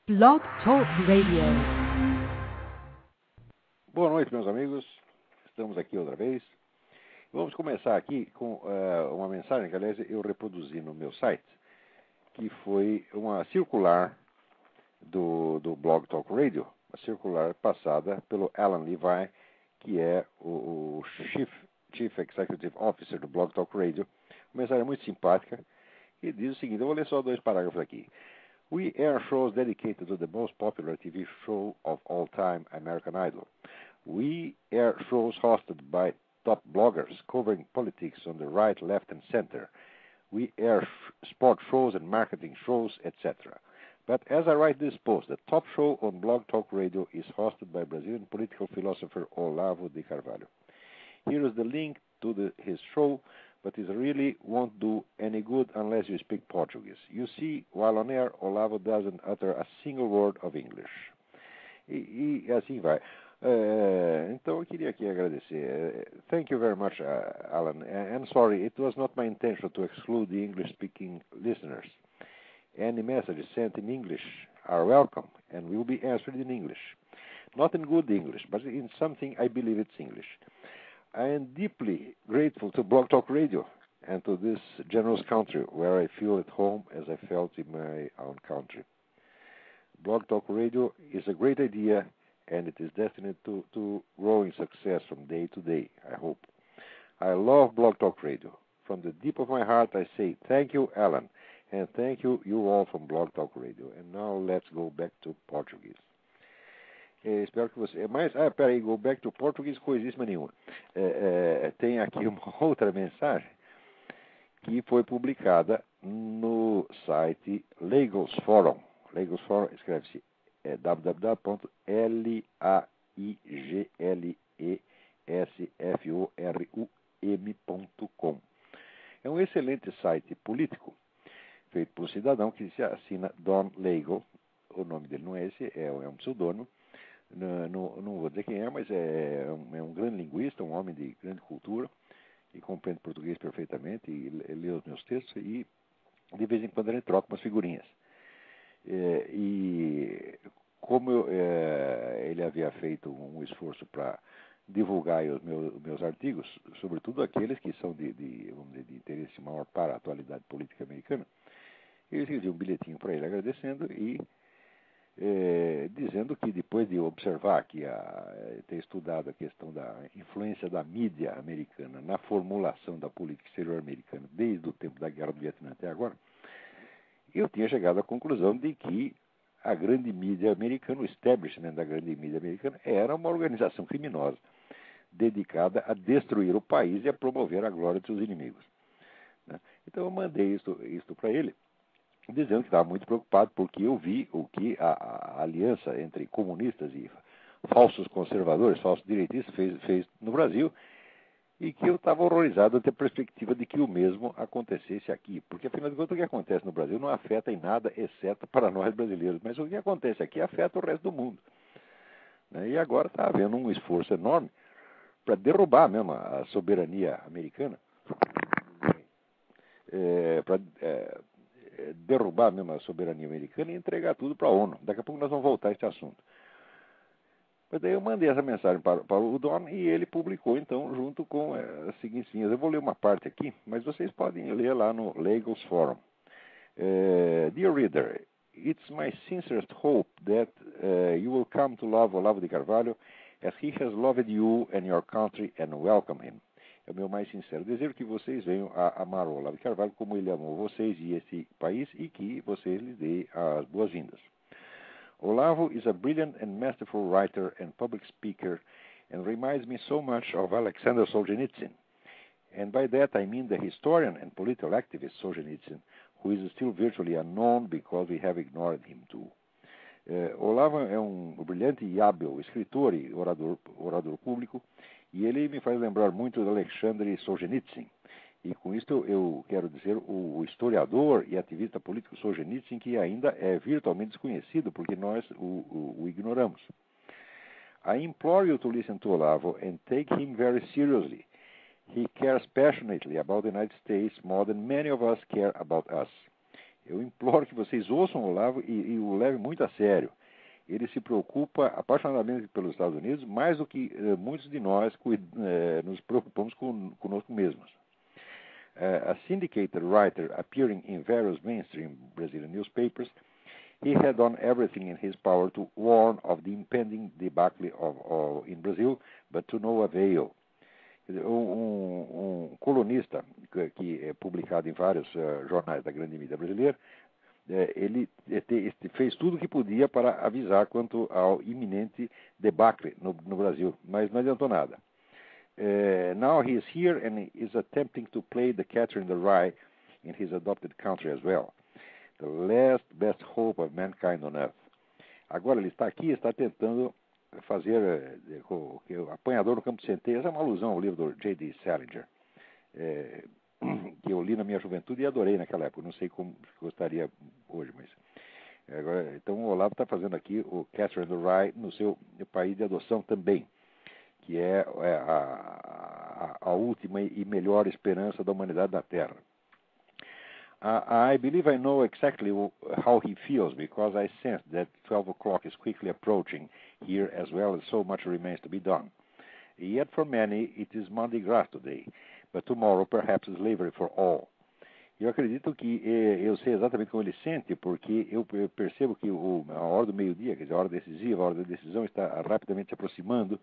Blog Talk Radio. Boa noite, meus amigos. Estamos aqui outra vez. Vamos começar aqui com uma mensagem que, aliás, eu reproduzi no meu site, que foi uma circular do Blog Talk Radio, uma circular passada pelo Alan Levi, que é o Chief Executive Officer do Blog Talk Radio. Uma mensagem muito simpática, que diz o seguinte, eu vou ler só 2 parágrafos aqui. We air shows dedicated to the most popular TV show of all time, American Idol. We air shows hosted by top bloggers covering politics on the right, left, and center. We air sport shows and marketing shows, etc. But as I write this post, the top show on Blog Talk Radio is hosted by Brazilian political philosopher Olavo de Carvalho. Here is the link to his show, but it really won't do any good unless you speak Portuguese. You see, while on air, Olavo doesn't utter a single word of English. E assim vai. Então, eu queria aqui agradecer. Thank you very much, Alan. And sorry, it was not my intention to exclude the English-speaking listeners. Any messages sent in English are welcome and will be answered in English. Not in good English, but in something I believe it's English. I am deeply grateful to Blog Talk Radio and to this generous country where I feel at home as I felt in my own country. Blog Talk Radio is a great idea and it is destined to growing success from day to day, I hope. I love Blog Talk Radio. From the deep of my heart I say thank you, Alan, and thank you all from Blog Talk Radio. And now let's go back to Portuguese. Espero que você... Mas, peraí, go back to Portuguese, coisíssima nenhuma. Tem aqui uma outra mensagem que foi publicada no site Lagos Forum. Lagos Forum escreve-se www.ligesforum.com. É um excelente site político feito por um cidadão que se assina Don Lagos. O nome dele não é esse, é um pseudônimo. Não vou dizer quem é, mas é um grande linguista, um homem de grande cultura, e compreende português perfeitamente, e lê os meus textos, e de vez em quando ele troca umas figurinhas. E como ele havia feito um esforço para divulgar os meus artigos, sobretudo aqueles que são de interesse maior para a atualidade política americana, eu escrevi um bilhetinho para ele agradecendo e dizendo que depois de observar ter estudado a questão da influência da mídia americana na formulação da política exterior americana desde o tempo da Guerra do Vietnã até agora, eu tinha chegado à conclusão de que a grande mídia americana, o establishment da grande mídia americana, era uma organização criminosa dedicada a destruir o país e a promover a glória de seus inimigos. Né? Então eu mandei isto para ele, dizendo que estava muito preocupado porque eu vi o que a aliança entre comunistas e falsos conservadores, falsos direitistas fez no Brasil, e que eu estava horrorizado ante a perspectiva de que o mesmo acontecesse aqui. Porque, afinal de contas, o que acontece no Brasil não afeta em nada, exceto para nós brasileiros. Mas o que acontece aqui afeta o resto do mundo. Né? E agora está havendo um esforço enorme para derrubar mesmo a soberania americana, derrubar mesmo a soberania americana e entregar tudo para a ONU. Daqui a pouco nós vamos voltar a este assunto. Mas daí eu mandei essa mensagem para o Don e ele publicou, então, junto com as seguintes linhas. Eu vou ler uma parte aqui, mas vocês podem ler lá no Lagos Forum. Dear reader, it's my sincerest hope that you will come to love Olavo de Carvalho as he has loved you and your country and welcome him. É o meu mais sincero desejo que vocês venham a amar o Olavo de Carvalho como ele amou vocês e esse país e que vocês lhes deem as boas-vindas. Olavo is a brilliant and masterful writer and public speaker and reminds me so much of Alexander Solzhenitsyn. And by that I mean the historian and political activist Solzhenitsyn, who is still virtually unknown because we have ignored him too. Olavo é um brilhante e hábil escritor e orador público, e ele me faz lembrar muito de Alexander Solzhenitsyn. E com isso eu quero dizer o historiador e ativista político Solzhenitsyn, que ainda é virtualmente desconhecido, porque nós o ignoramos. I implore you to listen to Olavo and take him very seriously. He cares passionately about the United States more than many of us care about us. Eu imploro que vocês ouçam o Olavo e o levem muito a sério. Ele se preocupa apaixonadamente pelos Estados Unidos, mais do que muitos de nós nos preocupamos conosco mesmos. A syndicated writer appearing in various mainstream Brazilian newspapers, he had done everything in his power to warn of the impending debacle in Brazil, but to no avail. Colunista que é publicado em vários jornais da grande mídia brasileira, ele fez tudo o que podia para avisar quanto ao iminente debacle no Brasil, mas não adiantou nada. Now he is here and is attempting to play the catcher in the rye in his adopted country as well. The last best hope of mankind on earth. Agora ele está aqui, está tentando fazer o apanhador no campo de centeio. Essa é uma alusão ao livro do J.D. Salinger, que eu li na minha juventude e adorei naquela época. Não sei como gostaria hoje, mas agora, então o Olavo está fazendo aqui o Catcher in the Rye no seu país de adoção também, que é a última e melhor esperança da humanidade na Terra. I believe I know exactly how he feels because I sense that 12 o'clock is quickly approaching here as well as so much remains to be done. Yet for many it is Mardi Gras today, but tomorrow perhaps slavery for all. Eu acredito que eu sei exatamente como ele sente, porque eu percebo que a hora do meio-dia, quer dizer, a hora decisiva, a hora da decisão está rapidamente se aproximando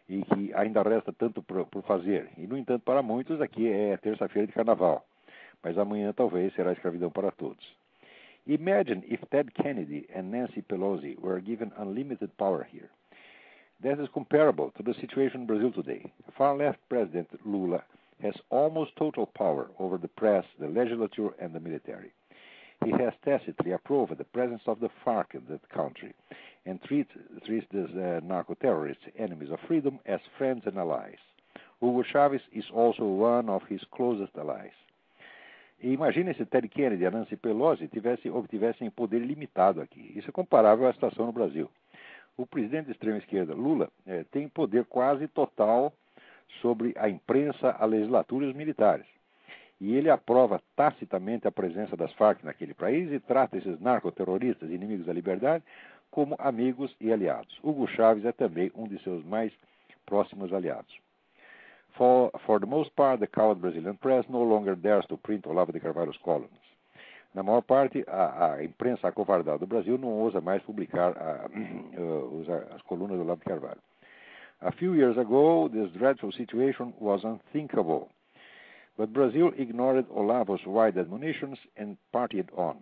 e que ainda resta tanto por fazer. E, no entanto, para muitos aqui é terça-feira de carnaval. Mas amanhã talvez será escravidão para todos. Imagine if Ted Kennedy and Nancy Pelosi were given unlimited power here. That is comparable to the situation in Brazil today. The far-left President Lula has almost total power over the press, the legislature, and the military. He has tacitly approved the presence of the FARC in that country and treats these narco-terrorists, enemies of freedom, as friends and allies. Hugo Chávez is also one of his closest allies. E imagine se Ted Kennedy e a Nancy Pelosi obtivessem poder limitado aqui. Isso é comparável à situação no Brasil. O presidente de extrema-esquerda, Lula, tem poder quase total sobre a imprensa, a legislatura e os militares. E ele aprova tacitamente a presença das FARC naquele país e trata esses narcoterroristas, inimigos da liberdade, como amigos e aliados. Hugo Chávez é também um de seus mais próximos aliados. For the most part, the cowed Brazilian press no longer dares to print Olavo de Carvalho's columns. Na maior parte, a imprensa acovardada do Brasil não ousa mais publicar as colunas do Olavo de Carvalho. A few years ago, this dreadful situation was unthinkable. But Brazil ignored Olavo's wide admonitions and partied on.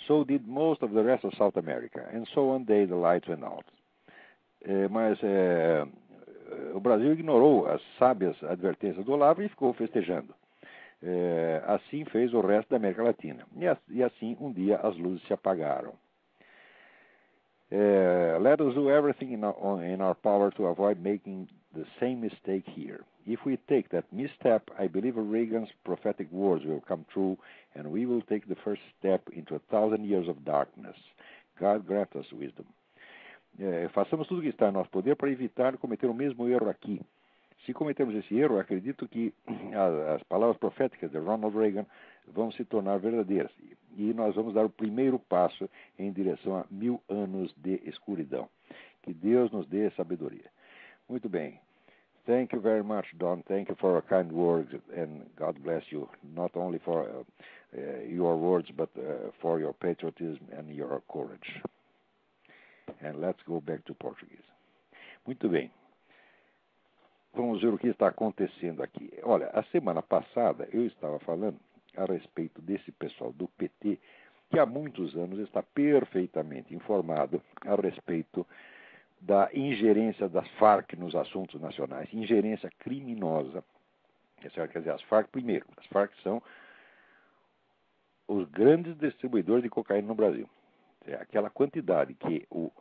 So did most of the rest of South America. And so one day the lights went out. O Brasil ignorou as sábias advertências do Olavo e ficou festejando. Assim fez o resto da América Latina. E assim, um dia, as luzes se apagaram. Let us do everything in our power to avoid making the same mistake here. If we take that misstep, I believe Reagan's prophetic words will come true, and we will take the first step into 1,000 years of darkness. God grant us wisdom. Façamos tudo o que está em nosso poder para evitar cometer o mesmo erro aqui. Se cometermos esse erro, acredito que as palavras proféticas de Ronald Reagan vão se tornar verdadeiras. E nós vamos dar o primeiro passo em direção a 1000 anos de escuridão. Que Deus nos dê sabedoria. Muito bem. Thank you very much, Don. Thank you for your kind words, and God bless you, not only for your words, but for your patriotism and your courage. And let's go back to Portuguese. Muito bem. Vamos ver o que está acontecendo aqui. Olha, a semana passada eu estava falando a respeito desse pessoal do PT, que há muitos anos está perfeitamente informado a respeito da ingerência das Farc nos assuntos nacionais, ingerência criminosa. Quer dizer, as Farc, primeiro, as Farc são os grandes distribuidores de cocaína no Brasil. Aquela quantidade que o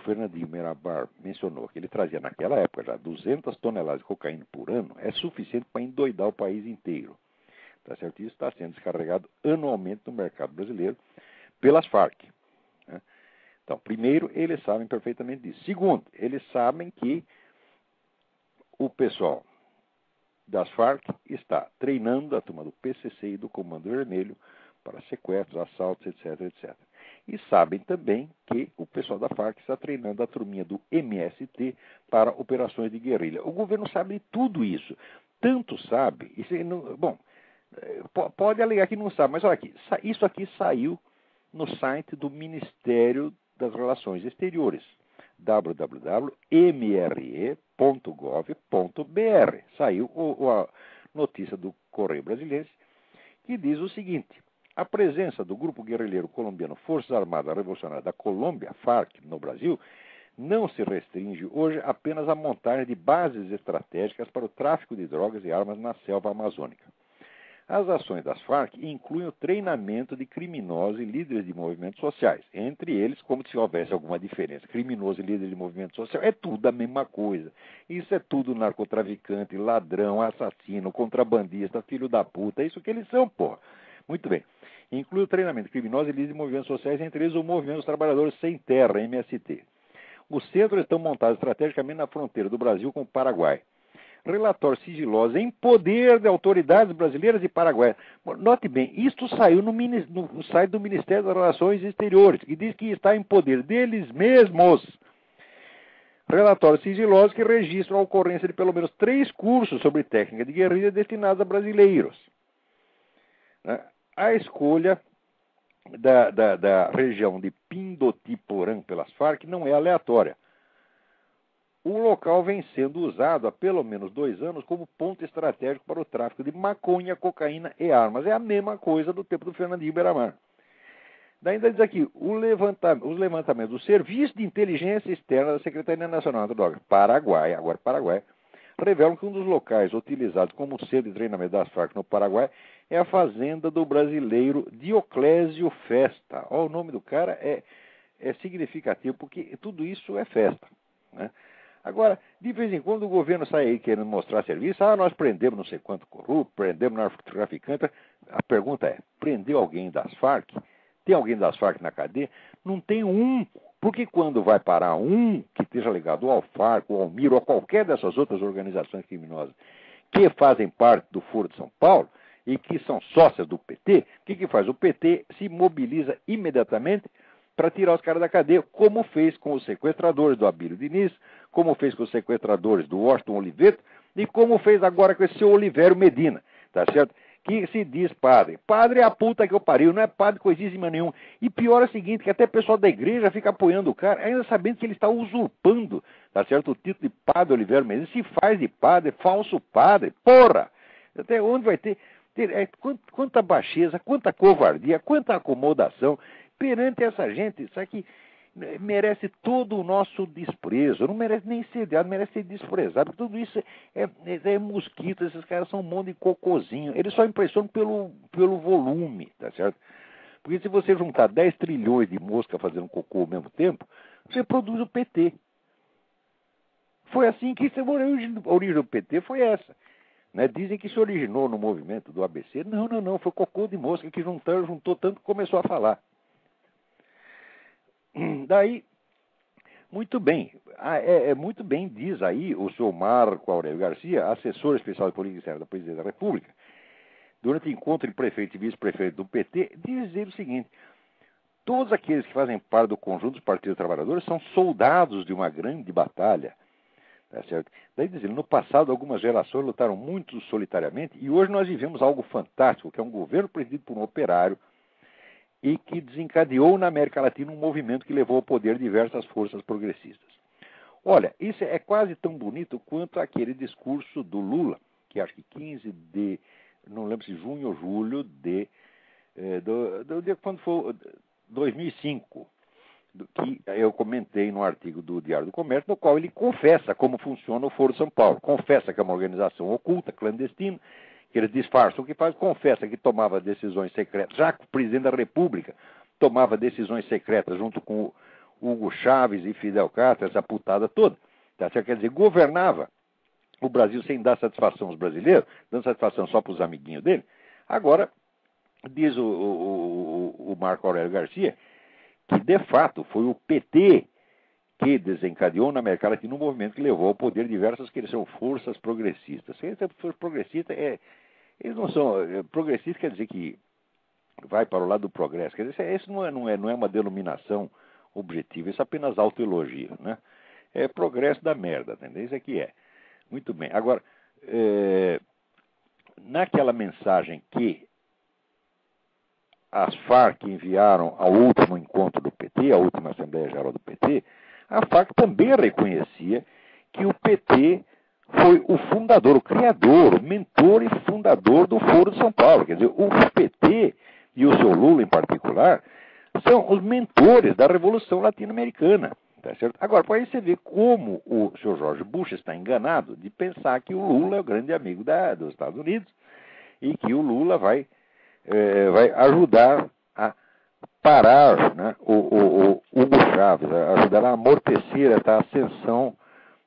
Fernandinho Merabar mencionou, que ele trazia naquela época já 200 toneladas de cocaína por ano, é suficiente para endoidar o país inteiro. Tá certo? Isso está sendo descarregado anualmente no mercado brasileiro pelas Farc. Né? Então, primeiro, eles sabem perfeitamente disso. Segundo, eles sabem que o pessoal das Farc está treinando a turma do PCC e do Comando Vermelho para sequestros, assaltos, etc, etc. E sabem também que o pessoal da Farc está treinando a turminha do MST para operações de guerrilha. O governo sabe tudo isso. Tanto sabe, pode alegar que não sabe, mas olha aqui, isso aqui saiu no site do Ministério das Relações Exteriores, www.mre.gov.br. Saiu a notícia do Correio Brasiliense, que diz o seguinte: a presença do grupo guerrilheiro colombiano Forças Armadas Revolucionárias da Colômbia, FARC, no Brasil, não se restringe hoje apenas à montagem de bases estratégicas para o tráfico de drogas e armas na selva amazônica. As ações das Farc incluem o treinamento de criminosos e líderes de movimentos sociais, entre eles, como se houvesse alguma diferença. Criminoso e líder de movimento social é tudo a mesma coisa. Isso é tudo narcotraficante, ladrão, assassino, contrabandista, filho da puta. É isso que eles são, porra. Muito bem. Inclui o treinamento de criminosos e líderes de movimentos sociais, entre eles o Movimento dos Trabalhadores Sem Terra, MST. Os centros estão montados estrategicamente na fronteira do Brasil com o Paraguai. Relatórios sigilosos em poder de autoridades brasileiras e paraguaias. Note bem, isto saiu no site do Ministério das Relações Exteriores, que diz que está em poder deles mesmos. Relatórios sigilosos que registram a ocorrência de pelo menos 3 cursos sobre técnica de guerrilha destinados a brasileiros. A escolha da região de Pindotiporã pelas Farc não é aleatória. O local vem sendo usado há pelo menos 2 anos como ponto estratégico para o tráfico de maconha, cocaína e armas. É a mesma coisa do tempo do Fernandinho Beiramar. Daí ainda diz aqui, os levantamentos do Serviço de Inteligência Externa da Secretaria Nacional de Drogas, Paraguai, revelam que um dos locais utilizados como centro de treinamento das Farc no Paraguai é a fazenda do brasileiro Dioclésio Festa. O nome do cara é significativo, porque tudo isso é festa, né? Agora, de vez em quando o governo sai aí querendo mostrar serviço, nós prendemos não sei quanto corrupto, prendemos narcotraficante. A pergunta é, prendeu alguém das Farc? Tem alguém das Farc na cadeia? Não tem um, porque quando vai parar um que esteja ligado ao Farc, ao Almiro, ou a qualquer dessas outras organizações criminosas que fazem parte do Foro de São Paulo e que são sócias do PT, o que faz? O PT se mobiliza imediatamente para tirar os caras da cadeia, como fez com os sequestradores do Abílio Diniz, como fez com os sequestradores do Washington Oliveto e como fez agora com esse seu Olivério Medina, tá certo? Que se diz padre. Padre é a puta que eu pariu, não é padre coisíssima nenhuma. E pior é o seguinte, que até o pessoal da igreja fica apoiando o cara, ainda sabendo que ele está usurpando, tá certo? O título de padre Olivério Medina, se faz de padre, falso padre, porra! Até onde vai ter quanta baixeza, quanta covardia, quanta acomodação perante essa gente, isso aqui merece todo o nosso desprezo, não merece nem ser odiado, merece ser desprezado, porque tudo isso é mosquito, esses caras são um monte de cocôzinho, eles só impressionam pelo volume, tá certo? Porque se você juntar 10 trilhões de moscas fazendo cocô ao mesmo tempo, você produz o PT. Foi assim que a origem do PT foi essa. Né? Dizem que se originou no movimento do ABC. Não, foi cocô de mosca que juntou tanto que começou a falar. Daí, muito bem, muito bem diz aí o senhor Marco Aurélio Garcia, assessor especial de política externa da Presidência da República, durante o encontro de prefeito e vice-prefeito do PT, dizer o seguinte: todos aqueles que fazem parte do conjunto dos partidos trabalhadores são soldados de uma grande batalha. Tá certo? Daí dizendo, no passado algumas gerações lutaram muito solitariamente e hoje nós vivemos algo fantástico, que é um governo presidido por um operário e que desencadeou na América Latina um movimento que levou ao poder diversas forças progressistas. Olha, isso é quase tão bonito quanto aquele discurso do Lula, que acho que 15 de, não lembro se junho ou julho de, quando foi 2005, que eu comentei no artigo do Diário do Comércio, no qual ele confessa como funciona o Foro de São Paulo, confessa que é uma organização oculta, clandestina, que eles disfarçam o que faz, confessa que tomava decisões secretas, já que o presidente da República tomava decisões secretas junto com o Hugo Chávez e Fidel Castro, essa putada toda, tá certo? Quer dizer, governava o Brasil sem dar satisfação aos brasileiros, dando satisfação só para os amiguinhos dele. Agora, diz o Marco Aurélio Garcia, que de fato foi o PT que desencadeou na América Latina um movimento que levou ao poder diversas que são forças progressistas. Forças progressistas eles não são progressistas, quer dizer que vai para o lado do progresso. Quer dizer, isso não é uma denominação objetiva, isso é apenas autoelogio, né? É progresso da merda, entendeu? Isso aqui é. Muito bem. Agora, naquela mensagem que as Farc enviaram ao último encontro do PT, à última Assembleia Geral do PT, a Farc também reconhecia que o PT foi o fundador, o criador, o mentor e fundador do Foro de São Paulo. Quer dizer, o PT e o seu Lula em particular são os mentores da Revolução Latino-Americana. Tá certo? Agora, para aí você ver como o Sr. George Bush está enganado de pensar que o Lula é o grande amigo dos Estados Unidos e que o Lula vai ajudar a parar, né, o Hugo Chávez, ajudar a amortecer essa ascensão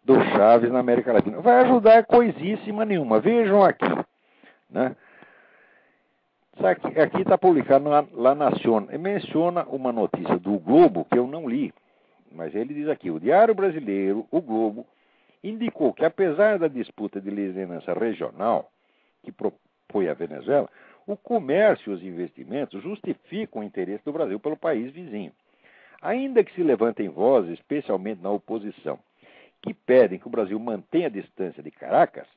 do Chávez na América Latina. Vai ajudar coisíssima nenhuma. Vejam aqui, né? Aqui está publicado lá Nación. Menciona uma notícia do Globo que eu não li, mas ele diz aqui: o Diário Brasileiro, o Globo, indicou que apesar da disputa de liderança regional que propõe a Venezuela, o comércio e os investimentos justificam o interesse do Brasil pelo país vizinho. Ainda que se levantem vozes, especialmente na oposição, que pedem que o Brasil mantenha a distância de Caracas,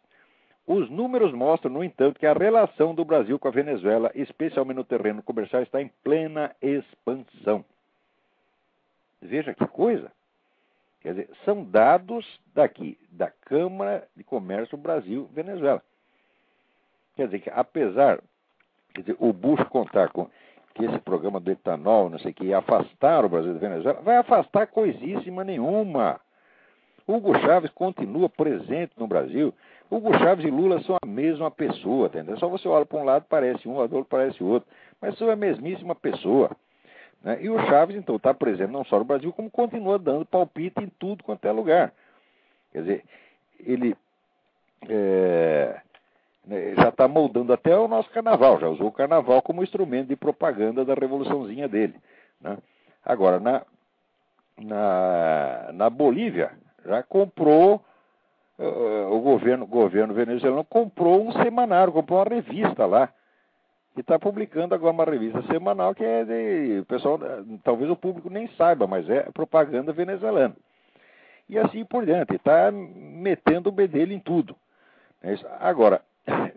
os números mostram, no entanto, que a relação do Brasil com a Venezuela, especialmente no terreno comercial, está em plena expansão. Veja que coisa. Quer dizer, são dados daqui, da Câmara de Comércio Brasil-Venezuela. Quer dizer, que apesar de o Bush contar com que esse programa do etanol, não sei o que, ia afastar o Brasil da Venezuela, vai afastar coisíssima nenhuma. Hugo Chávez continua presente no Brasil. Hugo Chávez e Lula são a mesma pessoa, entendeu? Só você olha para um lado, parece um, do outro parece outro. Mas são a mesmíssima pessoa. Né? E o Chávez, então, está presente não só no Brasil, como continua dando palpite em tudo quanto é lugar. Quer dizer, ele já está moldando até o nosso carnaval, já usou o carnaval como instrumento de propaganda da revoluçãozinha dele. Né? Agora, na Bolívia, já comprou, o governo venezuelano comprou um semanário, comprou uma revista lá, que está publicando agora uma revista semanal que o pessoal, talvez o público nem saiba, mas é propaganda venezuelana. E assim por diante, está metendo o bedelho em tudo. Agora,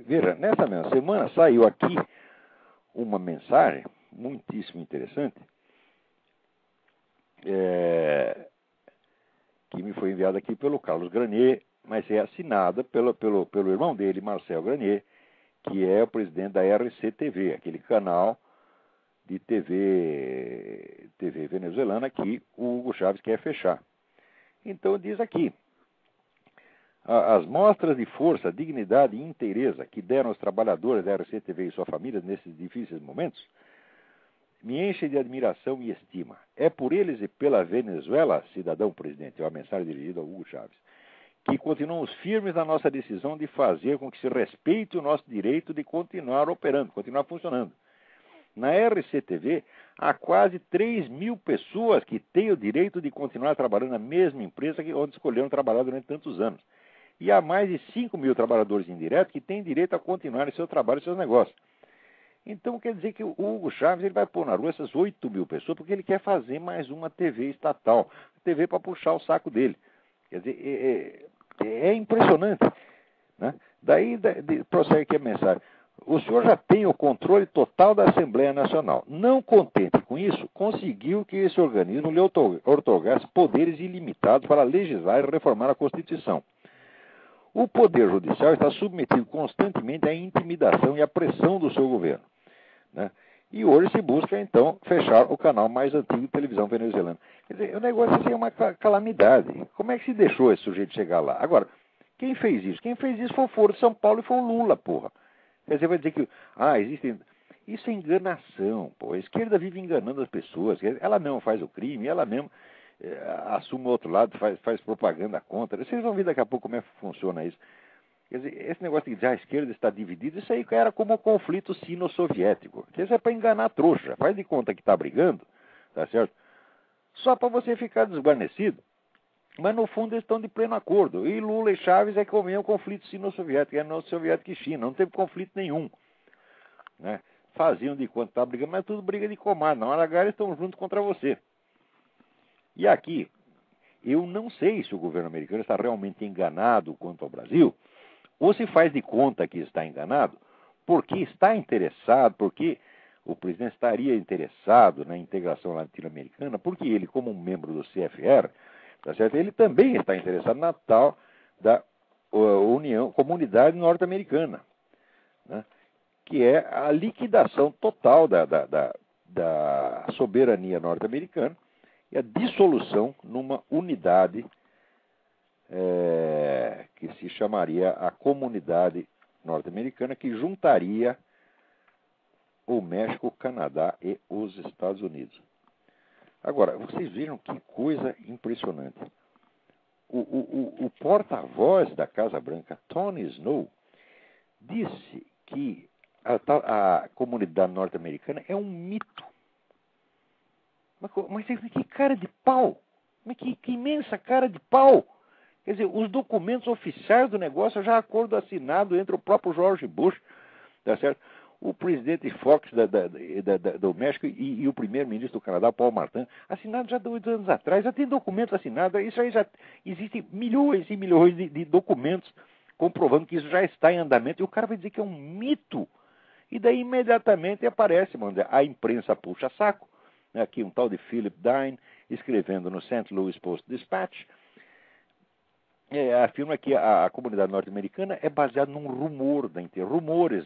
veja, nessa mesma semana saiu aqui uma mensagem muitíssimo interessante, que me foi enviada aqui pelo Carlos Granier, mas é assinada pelo irmão dele, Marcel Granier, que é o presidente da RCTV, aquele canal de TV venezuelana que o Hugo Chávez quer fechar. Então diz aqui: as mostras de força, dignidade e inteireza que deram aos trabalhadores da RCTV e suas famílias nesses difíceis momentos me enchem de admiração e estima. É por eles e pela Venezuela, cidadão presidente, é uma mensagem dirigida ao Hugo Chávez, que continuamos firmes na nossa decisão de fazer com que se respeite o nosso direito de continuar operando, continuar funcionando. Na RCTV, há quase 3.000 pessoas que têm o direito de continuar trabalhando na mesma empresa onde escolheram trabalhar durante tantos anos. E há mais de 5.000 trabalhadores indiretos que têm direito a continuar em seu trabalho e seus negócios. Então quer dizer que o Hugo Chávez ele vai pôr na rua essas 8.000 pessoas porque ele quer fazer mais uma TV estatal, TV para puxar o saco dele. Quer dizer, é impressionante. Né? Daí prossegue aqui a mensagem. O senhor já tem o controle total da Assembleia Nacional. Não contente com isso, conseguiu que esse organismo lhe outorgasse poderes ilimitados para legislar e reformar a Constituição. O Poder Judicial está submetido constantemente à intimidação e à pressão do seu governo. Né? E hoje se busca, então, fechar o canal mais antigo de televisão venezuelana. Quer dizer, o negócio assim é uma calamidade. Como é que se deixou esse sujeito chegar lá? Agora, quem fez isso? Quem fez isso foi o Foro de São Paulo e foi o Lula, porra. Quer dizer, vai dizer que, existem... Isso é enganação, pô. A esquerda vive enganando as pessoas. Ela mesmo faz o crime, ela mesmo assume o outro lado, faz propaganda contra. Vocês vão ver daqui a pouco como é que funciona isso. Quer dizer, esse negócio de dizer a esquerda está dividida, isso aí era como o conflito sino-soviético. Isso é para enganar a trouxa. Faz de conta que está brigando, tá certo? Só para você ficar desguarnecido. Mas no fundo eles estão de pleno acordo. E Lula e Chávez é como é o conflito sino-soviético, é no soviético e China. Não teve conflito nenhum. Né? faziam de conta que estavam brigando, mas tudo briga de comadre. Na hora H eles estão juntos contra você. E aqui, eu não sei se o governo americano está realmente enganado quanto ao Brasil, ou se faz de conta que está enganado, porque está interessado, porque o presidente estaria interessado na integração latino-americana, porque ele, como um membro do CFR, tá certo? Ele também está interessado na tal da Comunidade Norte-Americana, né? Que é a liquidação total da soberania norte-americana e a dissolução numa unidade que se chamaria a Comunidade Norte-Americana, que juntaria o México, o Canadá e os Estados Unidos. Agora, vocês viram que coisa impressionante. O porta-voz da Casa Branca, Tony Snow, disse que a comunidade norte-americana é um mito. Mas que cara de pau! Mas que imensa cara de pau! Quer dizer, os documentos oficiais do negócio já acordo assinado entre o próprio George Bush, tá certo? O presidente Fox do México e o primeiro-ministro do Canadá, Paul Martin, assinado já 2 anos atrás, já tem documentos assinados, isso aí já existem milhões e milhões de documentos comprovando que isso já está em andamento, e o cara vai dizer que é um mito. E daí imediatamente aparece, a imprensa puxa saco, né? Aqui um tal de Philip Dine, escrevendo no St. Louis Post-Dispatch, afirma que a comunidade norte-americana é baseada num rumores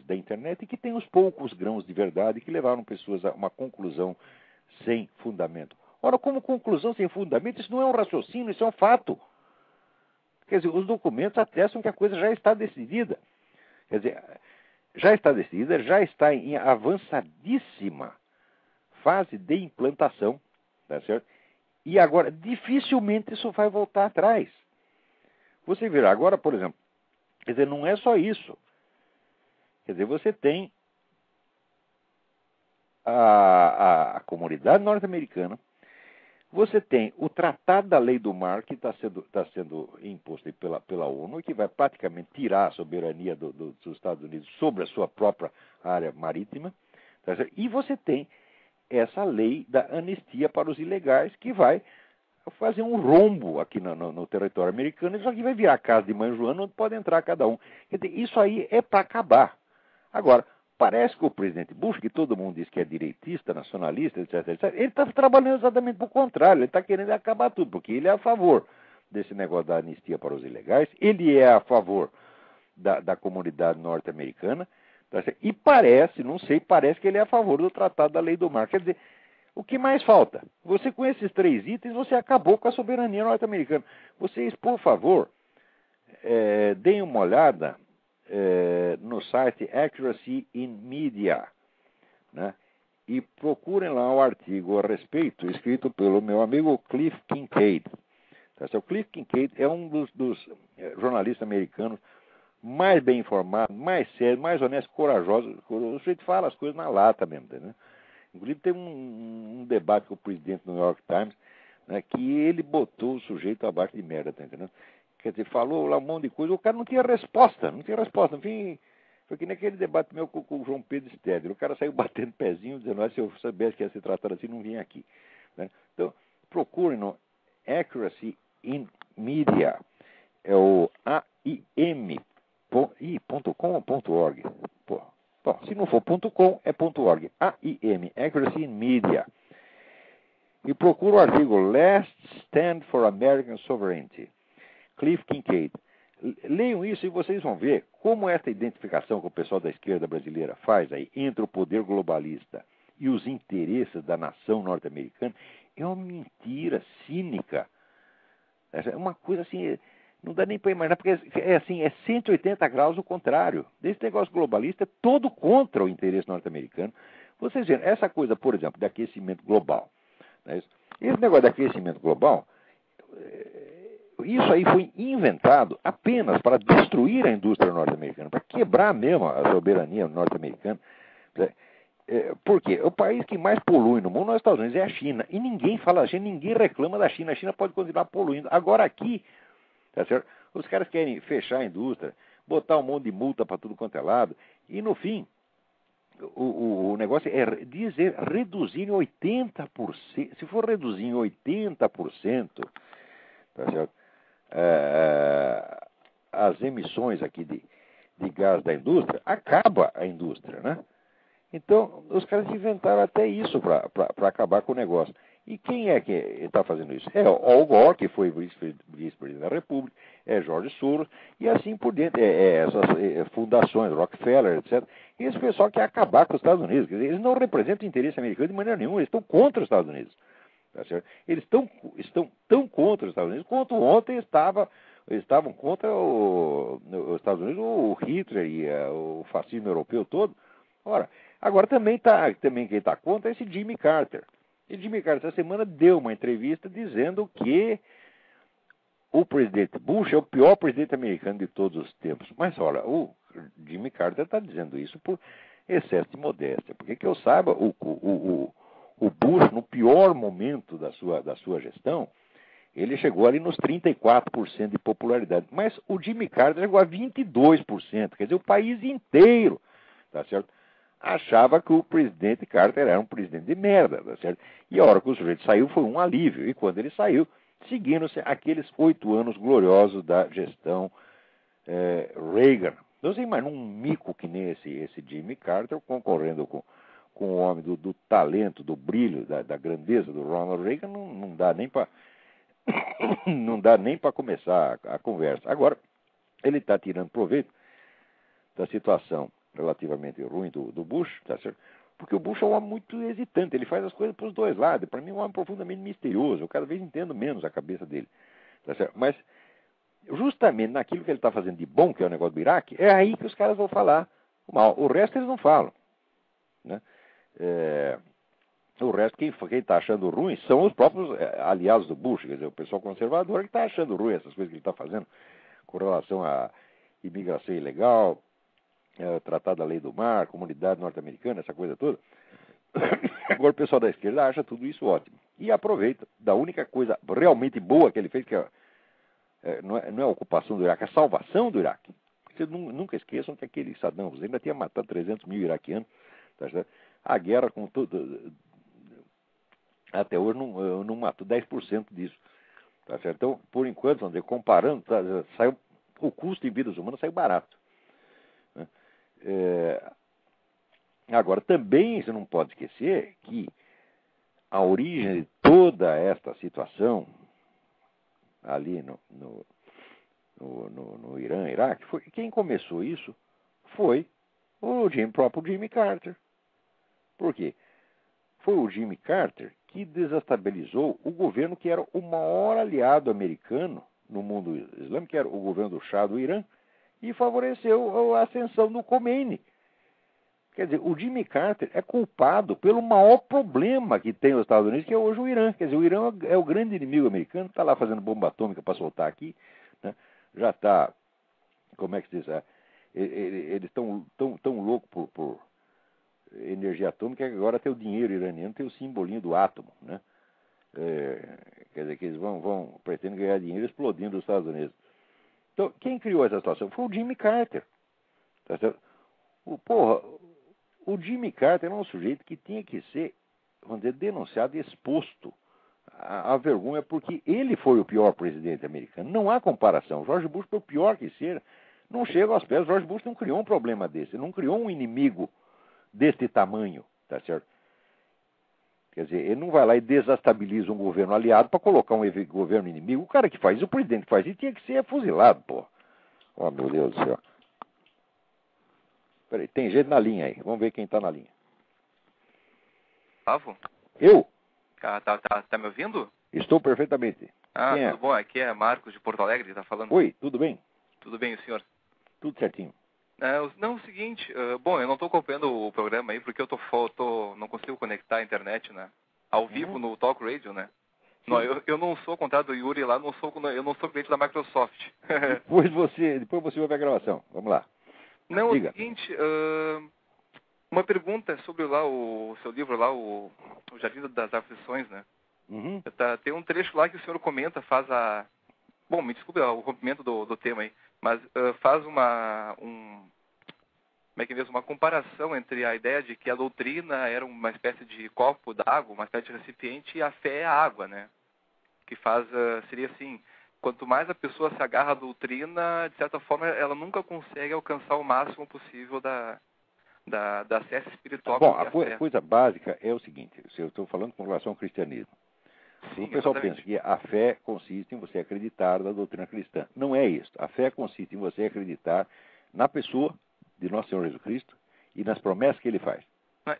da internet, e que tem os poucos grãos de verdade que levaram pessoas a uma conclusão sem fundamento. Ora, como conclusão sem fundamento, isso não é um raciocínio, isso é um fato. Quer dizer, os documentos atestam que a coisa já está decidida. Quer dizer, já está decidida, já está em avançadíssima fase de implantação, tá certo? E agora, dificilmente isso vai voltar atrás. Você verá agora, por exemplo, quer dizer, não é só isso. Quer dizer, você tem a comunidade norte-americana, você tem o Tratado da Lei do Mar, que está sendo imposto pela ONU, e que vai praticamente tirar a soberania dos Estados Unidos sobre a sua própria área marítima. Tá certo? E você tem essa lei da anistia para os ilegais, que vai fazer um rombo aqui no território americano. Isso aqui vai virar casa de mãe Joana, onde pode entrar cada um. Quer dizer, isso aí é para acabar. Agora, parece que o presidente Bush, que todo mundo diz que é direitista, nacionalista, etc., ele está trabalhando exatamente para o contrário. Ele está querendo acabar tudo, porque ele é a favor desse negócio da anistia para os ilegais, ele é a favor da comunidade norte-americana, tá certo? E parece que ele é a favor do Tratado da Lei do Mar. Quer dizer, o que mais falta? Você, com esses 3 itens, você acabou com a soberania norte-americana. Vocês, por favor, deem uma olhada no site Accuracy in Media, né? E procurem lá o artigo a respeito, escrito pelo meu amigo Cliff Kincaid. Tá? O Cliff Kincaid é um dos jornalistas americanos mais bem informados, mais sérios, mais honestos, corajosos. O sujeito fala as coisas na lata mesmo, né? Inclusive tem um debate com o presidente do New York Times, né, que ele botou o sujeito abaixo de merda, tá entendendo? Quer dizer, falou lá um monte de coisa, o cara não tinha resposta. No fim, foi que nem aquele debate meu com o João Pedro Stedler. O cara saiu batendo pezinho, dizendo, se eu soubesse que ia se tratar assim, não vinha aqui. Né? Então, procurem no Accuracy in Media, é o aim.com.org. Bom, se não for .com, é .org. AIM, Accuracy in Media. E procura o artigo Last Stand for American Sovereignty, Cliff Kincaid. Leiam isso e vocês vão ver como essa identificação que o pessoal da esquerda brasileira faz aí entre o poder globalista e os interesses da nação norte-americana é uma mentira cínica. É uma coisa assim, não dá nem para imaginar, porque é 180 graus o contrário. Esse negócio globalista é todo contra o interesse norte-americano. Vocês veem, essa coisa, por exemplo, de aquecimento global. Né? Esse negócio de aquecimento global, isso aí foi inventado apenas para destruir a indústria norte-americana, para quebrar mesmo a soberania norte-americana. Por quê? O país que mais polui no mundo nos Estados Unidos é a China. E ninguém fala da China, ninguém reclama da China. A China pode continuar poluindo. Agora aqui, tá certo? Os caras querem fechar a indústria, botar um monte de multa para tudo quanto é lado. E no fim, o negócio é dizer reduzir em 80%. Se for reduzir em 80%, tá certo? As emissões aqui de gás da indústria, acaba a indústria, né? Então, os caras inventaram até isso para acabar com o negócio. E quem é que está fazendo isso? É Al Gore, que foi vice-presidente da República, é George Soros, e assim por diante, essas fundações, Rockefeller, etc. E esse pessoal quer acabar com os Estados Unidos. Quer dizer, eles não representam o interesse americano de maneira nenhuma, eles estão contra os Estados Unidos. Tá certo? Eles estão tão contra os Estados Unidos quanto ontem estavam contra os Estados Unidos, o Hitler e o fascismo europeu todo. Ora, agora também quem está contra é esse Jimmy Carter. E Jimmy Carter, essa semana, deu uma entrevista dizendo que o presidente Bush é o pior presidente americano de todos os tempos. Mas, olha, o Jimmy Carter está dizendo isso por excesso de modéstia. Porque que eu saiba, o Bush, no pior momento da sua gestão, ele chegou ali nos 34% de popularidade. Mas o Jimmy Carter chegou a 22%. Quer dizer, o país inteiro, tá certo? Achava que o presidente Carter era um presidente de merda, tá certo? E a hora que o sujeito saiu foi um alívio. E quando ele saiu, seguindo-se aqueles 8 anos gloriosos da gestão Reagan. Então você imagina um mico que nem esse Jimmy Carter concorrendo com o homem do talento, do brilho, da grandeza do Ronald Reagan, não dá nem para não dá nem para começar a conversa. Agora, ele está tirando proveito da situação relativamente ruim do Bush, tá certo? Porque o Bush é um homem muito hesitante, ele faz as coisas para os dois lados. Para mim, é um homem profundamente misterioso. Eu cada vez entendo menos a cabeça dele, tá certo? Mas, justamente naquilo que ele está fazendo de bom, que é o negócio do Iraque, é aí que os caras vão falar mal. O resto eles não falam, né? O resto, quem está achando ruim são os próprios aliados do Bush, quer dizer, o pessoal conservador que está achando ruim essas coisas que ele está fazendo com relação à imigração ilegal, Tratado da Lei do Mar, Comunidade Norte-Americana, essa coisa toda. Agora o pessoal da esquerda acha tudo isso ótimo. E aproveita da única coisa realmente boa que ele fez, que não é a ocupação do Iraque, é a salvação do Iraque. Vocês nunca esqueçam que aquele Saddam Hussein ainda tinha matado 300 mil iraquianos. Tá certo? A guerra com tudo, até hoje não matou 10% disso. Tá certo? Então, por enquanto, vamos dizer, comparando, saiu, o custo em vidas humanas saiu barato. Agora, também você não pode esquecer que a origem de toda esta situação ali no Irã, Iraque, quem começou isso foi o próprio Jimmy Carter. Por quê? Foi o Jimmy Carter que desestabilizou o governo que era o maior aliado americano no mundo islâmico, que era o governo do Shah do Irã, e favoreceu a ascensão do Khomeini. Quer dizer, o Jimmy Carter é culpado pelo maior problema que tem os Estados Unidos, que é hoje o Irã. Quer dizer, o Irã é o grande inimigo americano, está lá fazendo bomba atômica para soltar aqui, né? Já está, como é que se diz? Eles estão tão loucos por energia atômica que agora tem o dinheiro iraniano, tem o simbolinho do átomo, né? Quer dizer, que eles pretendem ganhar dinheiro explodindo os Estados Unidos. Então, quem criou essa situação foi o Jimmy Carter. Tá certo? O Jimmy Carter é um sujeito que tinha que ser, vamos dizer, denunciado e exposto à vergonha, porque ele foi o pior presidente americano. Não há comparação. George Bush, por pior que seja, não chega aos pés. George Bush não criou um problema desse, não criou um inimigo deste tamanho, tá certo? Quer dizer, ele não vai lá e desestabiliza um governo aliado para colocar um governo inimigo. O cara que faz isso, o presidente que faz isso, tinha que ser fuzilado, pô. Oh, meu Deus do céu. Peraí, tem gente na linha aí. Vamos ver quem está na linha. Gustavo? Eu? Tá me ouvindo? Estou perfeitamente. Quem é? Tudo bom. Aqui é Marcos de Porto Alegre que tá falando. Oi, tudo bem? Tudo bem, o senhor? Tudo certinho. Não, o seguinte, bom, eu não estou acompanhando o programa aí porque eu não consigo conectar a internet, né? Ao vivo no Talk Radio, né? Não, eu não sou contrato do Yuri lá, eu não sou cliente da Microsoft. Depois você ouve a gravação. Vamos lá. Não, Diga. É o seguinte, uma pergunta sobre lá o seu livro lá, o Jardim das Aflições, né? Uhum. Tem um trecho lá que o senhor comenta, bom, me desculpe o rompimento do tema aí, mas faz como é que é mesmo, uma comparação entre a ideia de que a doutrina era uma espécie de copo d'água, uma espécie de recipiente, e a fé é a água, né? Que seria assim, quanto mais a pessoa se agarra à doutrina, de certa forma, ela nunca consegue alcançar o máximo possível da acesso espiritual. Bom, a coisa básica é o seguinte, se eu estou falando com relação ao cristianismo. Sim, o pessoal exatamente. pensa que a fé consiste em você acreditar na doutrina cristã. Não é isso. A fé consiste em você acreditar na pessoa de Nosso Senhor Jesus Cristo e nas promessas que ele faz.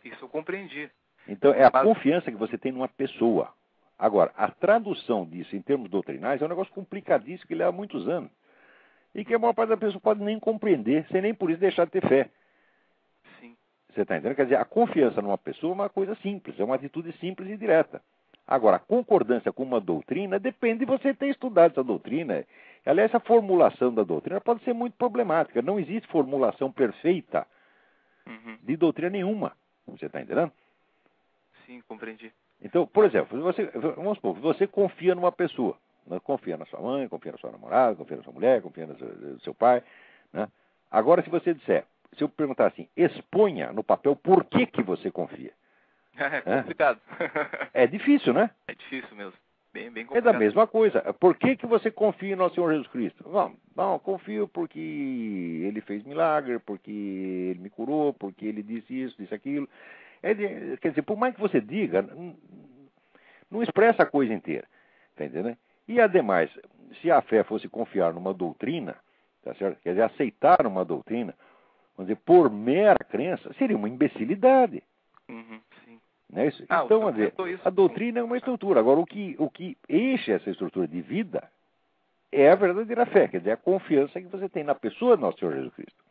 Isso eu compreendi. Então, é a confiança que você tem numa pessoa. Agora, a tradução disso em termos doutrinais é um negócio complicadíssimo que leva muitos anos. E que a maior parte da pessoa pode nem compreender, sem nem por isso deixar de ter fé. Sim. Você está entendendo? Quer dizer, a confiança numa pessoa é uma coisa simples, é uma atitude simples e direta. Agora, a concordância com uma doutrina depende de você ter estudado essa doutrina. Aliás, a formulação da doutrina pode ser muito problemática. Não existe formulação perfeita de doutrina nenhuma. Você está entendendo? Sim, compreendi. Então, por exemplo, vamos supor, você confia numa pessoa. Né? Confia na sua mãe, confia na sua namorada, confia na sua mulher, confia no seu pai. Né? Agora, se eu perguntar assim, exponha no papel por que você confia. É complicado. É difícil, né? É difícil mesmo. Bem complicado. É da mesma coisa. Por que você confia em Nosso Senhor Jesus Cristo? Não, confio porque ele fez milagre, porque ele me curou, porque ele disse isso, disse aquilo. Quer dizer, por mais que você diga, não expressa a coisa inteira. Tá entendendo? E, ademais, se a fé fosse confiar numa doutrina, tá certo? Quer dizer, aceitar uma doutrina, vamos dizer, por mera crença, seria uma imbecilidade. Sim. Não é isso? Então, a doutrina é uma estrutura. Agora, o que enche essa estrutura de vida é a verdadeira fé, quer dizer, a confiança que você tem na pessoa do Nosso Senhor Jesus Cristo.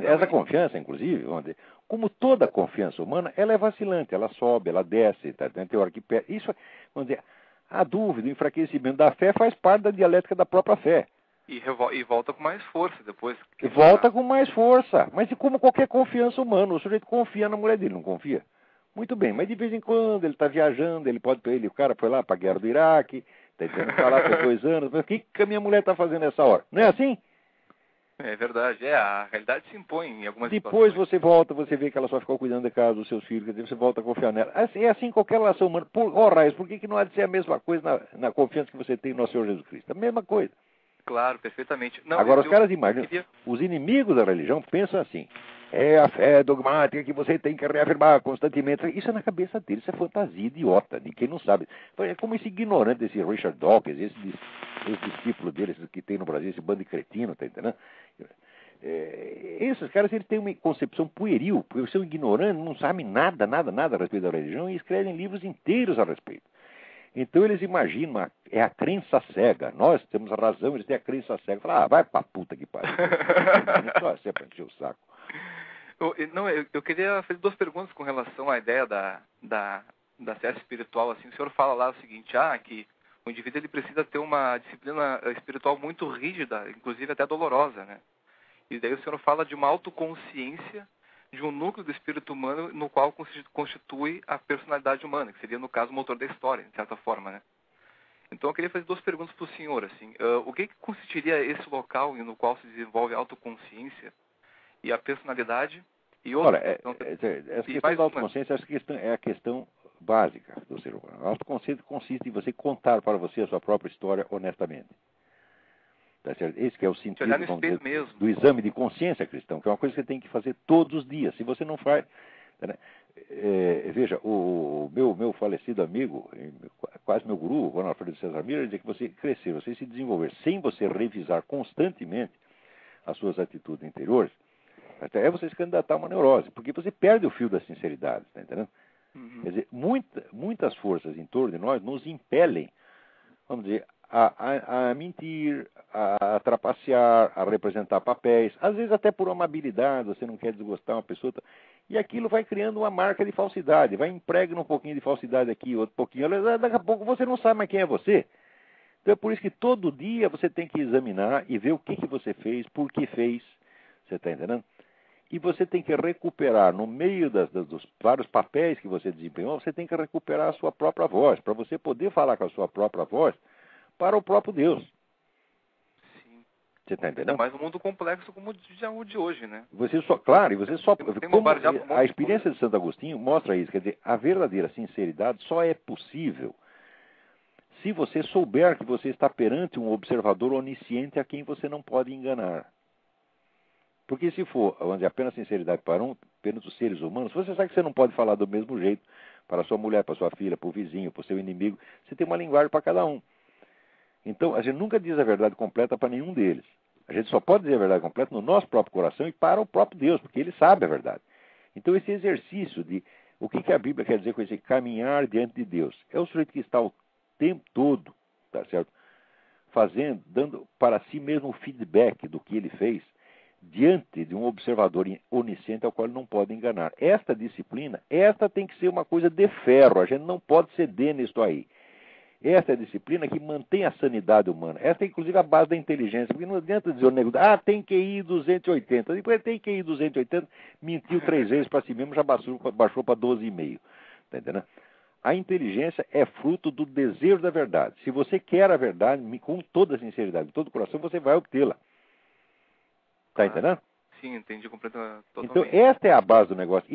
Essa confiança, inclusive, vamos dizer, como toda confiança humana, ela é vacilante, ela sobe, ela desce, tá? Tem hora que perde. Isso, vamos dizer, a dúvida, o enfraquecimento da fé faz parte da dialética da própria fé. E volta com mais força depois. Volta com mais força. Mas e como qualquer confiança humana, o sujeito confia na mulher dele, não confia? Muito bem, mas de vez em quando ele está viajando, o cara foi lá para a guerra do Iraque, está lá por 2 anos, mas o que a minha mulher está fazendo nessa hora? Não é assim? É verdade, a realidade se impõe em algumas Depois situações. você volta, você vê que ela só ficou cuidando da casa dos seus filhos, quer dizer, você volta a confiar nela. É assim em qualquer relação humana. Raiz, por que não há de ser a mesma coisa na confiança que você tem no Nosso Senhor Jesus Cristo? A mesma coisa. Claro, perfeitamente. Não, agora, os caras imaginam, os inimigos da religião pensam assim, é a fé dogmática que você tem que reafirmar constantemente. Isso é na cabeça deles, isso é fantasia idiota, de quem não sabe. É como esse ignorante, esse Richard Dawkins, esse discípulo deles que tem no Brasil, esse bando de cretino, tá entendendo? Esses caras, eles têm uma concepção pueril, porque são ignorantes, não sabem nada a respeito da religião e escrevem livros inteiros a respeito. Então eles imaginam, é a crença cega. Nós temos a razão, eles têm a crença cega. Fala, vai pra puta que pariu. Só é pra encher o saco. Eu queria fazer 2 perguntas com relação à ideia da acesso espiritual. Assim, o senhor fala lá o seguinte, que o indivíduo ele precisa ter uma disciplina espiritual muito rígida, inclusive até dolorosa, né? E daí o senhor fala de uma autoconsciência de um núcleo do espírito humano no qual constitui a personalidade humana, que seria, no caso, o motor da história, de certa forma, né? Então, eu queria fazer 2 perguntas para o senhor, assim. O que consistiria esse local no qual se desenvolve a autoconsciência e a personalidade? E outra, essa questão da autoconsciência é a questão básica do ser humano. A autoconsciência consiste em você contar para você a sua própria história honestamente. Tá certo? Esse que é o sentido do exame de consciência cristão, que é uma coisa que você tem que fazer todos os dias. Se você não faz... Né? Veja, o meu falecido amigo, quase meu guru, o Ronald Alfredo César Miller, dizia que você crescer, você se desenvolver sem você revisar constantemente as suas atitudes interiores, até você se candidatar a uma neurose, porque você perde o fio da sinceridade, tá entendendo? Quer dizer, muitas forças em torno de nós nos impelem, vamos dizer, a mentir, a trapacear, a representar papéis, às vezes até por uma habilidade, você não quer desgostar uma pessoa, e aquilo vai criando uma marca de falsidade, vai impregna um pouquinho de falsidade aqui, outro pouquinho, daqui a pouco você não sabe mais quem é você. Então é por isso que todo dia você tem que examinar e ver o que você fez, por que fez, você está entendendo? E você tem que recuperar, no meio dos vários papéis que você desempenhou, você tem que recuperar a sua própria voz, para você poder falar com a sua própria voz para o próprio Deus. Sim. Você está entendendo? Ainda mais um mundo complexo como o de hoje, né? Claro, e você só... Tem a experiência de Santo Agostinho mostra isso. Quer dizer, a verdadeira sinceridade só é possível se você souber que você está perante um observador onisciente a quem você não pode enganar. Porque se for, vamos dizer, apenas sinceridade para apenas os seres humanos, você sabe que você não pode falar do mesmo jeito para a sua mulher, para a sua filha, para o vizinho, para o seu inimigo. Você tem uma linguagem para cada um. Então, a gente nunca diz a verdade completa para nenhum deles. A gente só pode dizer a verdade completa no nosso próprio coração e para o próprio Deus, porque Ele sabe a verdade. Então, esse exercício de... O que a Bíblia quer dizer com esse caminhar diante de Deus? É o sujeito que está o tempo todo, tá certo? Dando para si mesmo o feedback do que ele fez diante de um observador onisciente ao qual ele não pode enganar. Esta disciplina, esta tem que ser uma coisa de ferro. A gente não pode ceder nisso aí. Essa é a disciplina que mantém a sanidade humana. Essa é, inclusive, a base da inteligência. Porque não adianta dizer o nego, tem QI 280. Depois tem QI 280, mentiu 3 vezes para si mesmo, já baixou para 12,5. Tá entendendo? A inteligência é fruto do desejo da verdade. Se você quer a verdade, com toda a sinceridade, com todo o coração, você vai obtê-la. Tá entendendo? Sim, entendi completamente. Então, esta é a base do negócio.